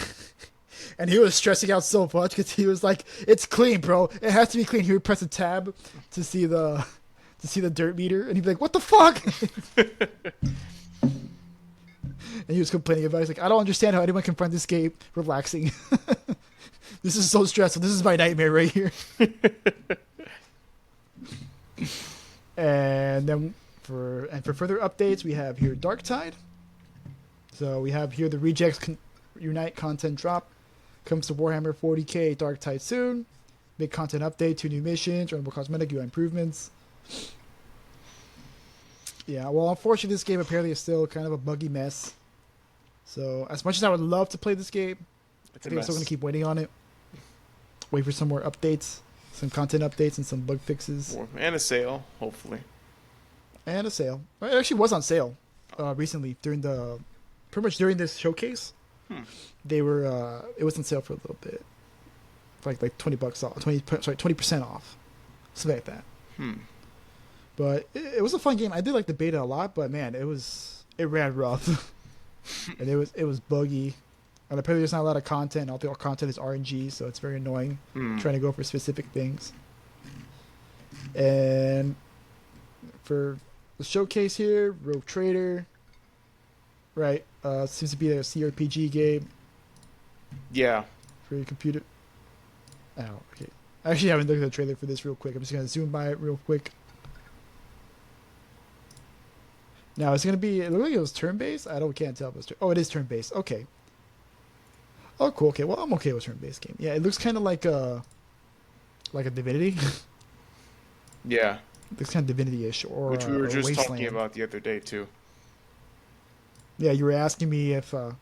And he was stressing out so much because he was like, "It's clean, bro. It has to be clean." He would press a tab to see the dirt meter, and he'd be like, "What the fuck?" And he was complaining about it. He's like, "I don't understand how anyone can find this game relaxing. This is so stressful. This is my nightmare right here." And then for further updates, we have here Darktide. So we have here the Rejects Unite content drop. Comes to Warhammer 40k Darktide soon. Big content update, 2 new missions, runnable cosmetic, UI improvements. Yeah, well, unfortunately, this game apparently is still kind of a buggy mess. So as much as I would love to play this game, I It's a think I'm still mess. gonna keep waiting on it. Wait for some more updates, some content updates, and some bug fixes, And a sale, hopefully. and a sale. It actually was on sale recently pretty much during this showcase. Hmm. They were it was on sale for a little bit, like $20 off, 20% off, something like that. Hmm. But it was a fun game. I did like the beta a lot, but man, it ran rough, and it was buggy, and apparently there's not a lot of content. All the content is RNG, so it's very annoying Hmm. trying to go for specific things. And for the showcase here, Rogue Trader, right? Seems to be a CRPG game Yeah. for your computer. Oh, okay. I actually haven't looked at the trailer for this real quick. I'm just gonna zoom by it real quick. Now it's gonna be. It looked like it was turn-based. Can't tell if it's it is turn-based. Okay. Oh, cool. Okay, well I'm okay with turn-based game. Yeah, it looks kind of like a Divinity. Yeah. It looks kind of Divinity-ish, or Which we were or just Wasteland. talking about the other day too. Yeah, you were asking me if I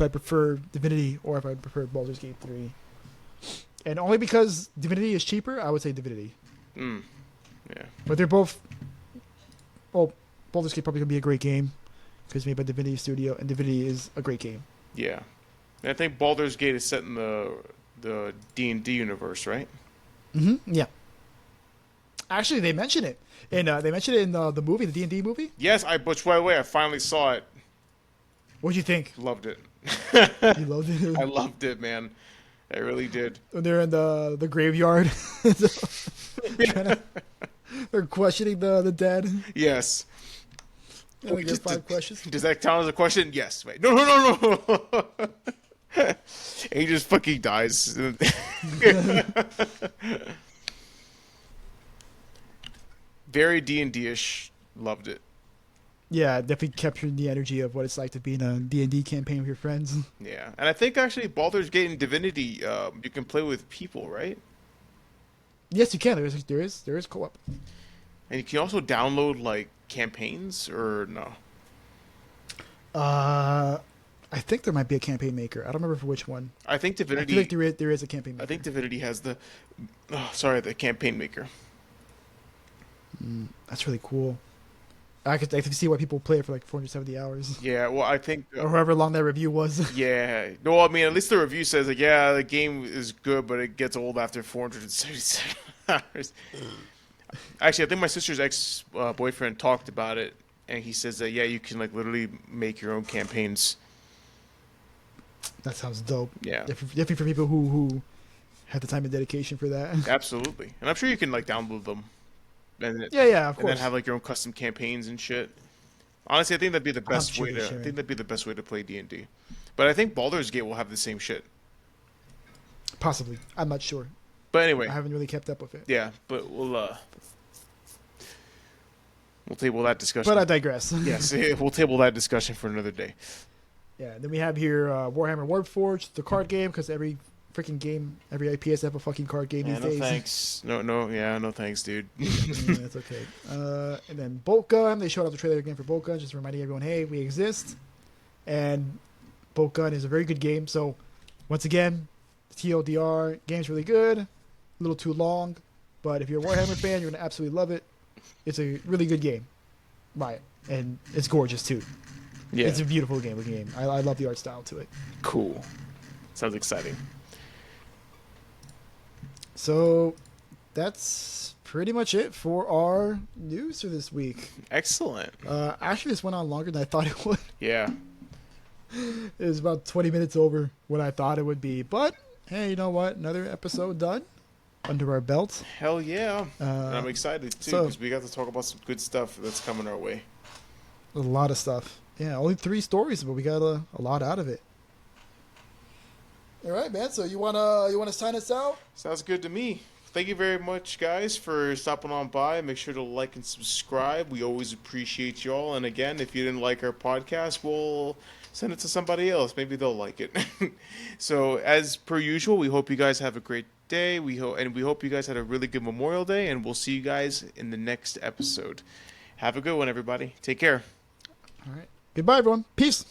prefer Divinity or if I prefer Baldur's Gate 3. And only because Divinity is cheaper, I would say Divinity. Hmm. Yeah. But they're both. Well, Baldur's Gate probably gonna be a great game because it's made by Divinity Studio, and Divinity is a great game. Yeah. And I think Baldur's Gate is set in the D&D universe, right? Mm-hmm. Yeah. Actually, they mention it, and they mentioned it in the movie, the D&D movie. Yes, which by the way, I finally saw it. What'd you think? Loved it. You loved it. I loved it, man. I really did. When they're in the graveyard, they're questioning the dead. Yes. And they get 5 questions. Does that count as a question? Yes. Wait. No, no, no, no. And he just fucking dies. Very D&D-ish. Loved it. Yeah, definitely capturing the energy of what it's like to be in a D&D campaign with your friends. Yeah. And I think actually Baldur's Gate and Divinity, you can play with people, right? Yes, you can. There is co-op. And you can also download like campaigns or no? I think there might be a campaign maker. I don't remember for which one. I think I Divinity. feel like there is a campaign maker. I think Divinity has the the campaign maker. That's really cool. I can see why people play it for like 470 hours. Yeah, well, I think Or however long that review was. yeah. No, I mean at least the review says like yeah, the game is good, but it gets old after 477 hours. Actually, I think my sister's ex boyfriend talked about it, and he says that yeah, you can like literally make your own campaigns. That sounds dope. Yeah, Definitely for people who have the time and dedication for that. absolutely. And I'm sure you can like download them, and Yeah, of and then course. have like your own custom campaigns and shit. Honestly, I think that'd be the best sure way they're to. I sharing. think that'd be the best way to play D&D. But I think Baldur's Gate will have the same shit. Possibly. I'm not sure. But anyway, I haven't really kept up with it. yeah. But we'll table that discussion. But I digress. Yes, we'll table that discussion for another day. Yeah, then we have here Warhammer Warforged, the card game, because every freaking game, every IPS have a fucking card game Yeah, these no days. thanks. No thanks, dude. That's okay. And then Bolt Gun, they showed off the trailer again for Bolt Gun, just reminding everyone, hey, we exist. And Bolt Gun is a very good game. So, once again, TLDR, game's really good, a little too long, but if you're a Warhammer fan, you're going to absolutely love it. It's a really good game. Buy it. And it's gorgeous, too. Yeah, It's a beautiful game. I love the art style to it. cool. Sounds exciting. So, that's pretty much it for our news for this week. Excellent. Actually, this went on longer than I thought it would. Yeah. It was about 20 minutes over what I thought it would be. But, hey, you know what? Another episode done under our belt. Hell yeah. And I'm Uh, excited too so- because we got to talk about some good stuff that's coming our way. a lot of stuff. Yeah, only 3 stories, but we got a lot out of it. All right, man. So you wanna sign us out? Sounds good to me. Thank you very much, guys, for stopping on by. Make sure to like and subscribe. We always appreciate y'all. And again, if you didn't like our podcast, we'll send it to somebody else. Maybe they'll like it. So, as per usual, we hope you guys have a great day. We hope you guys had a really good Memorial Day, and we'll see you guys in the next episode. Have a good one, everybody. Take care. All right. Goodbye, everyone. Peace.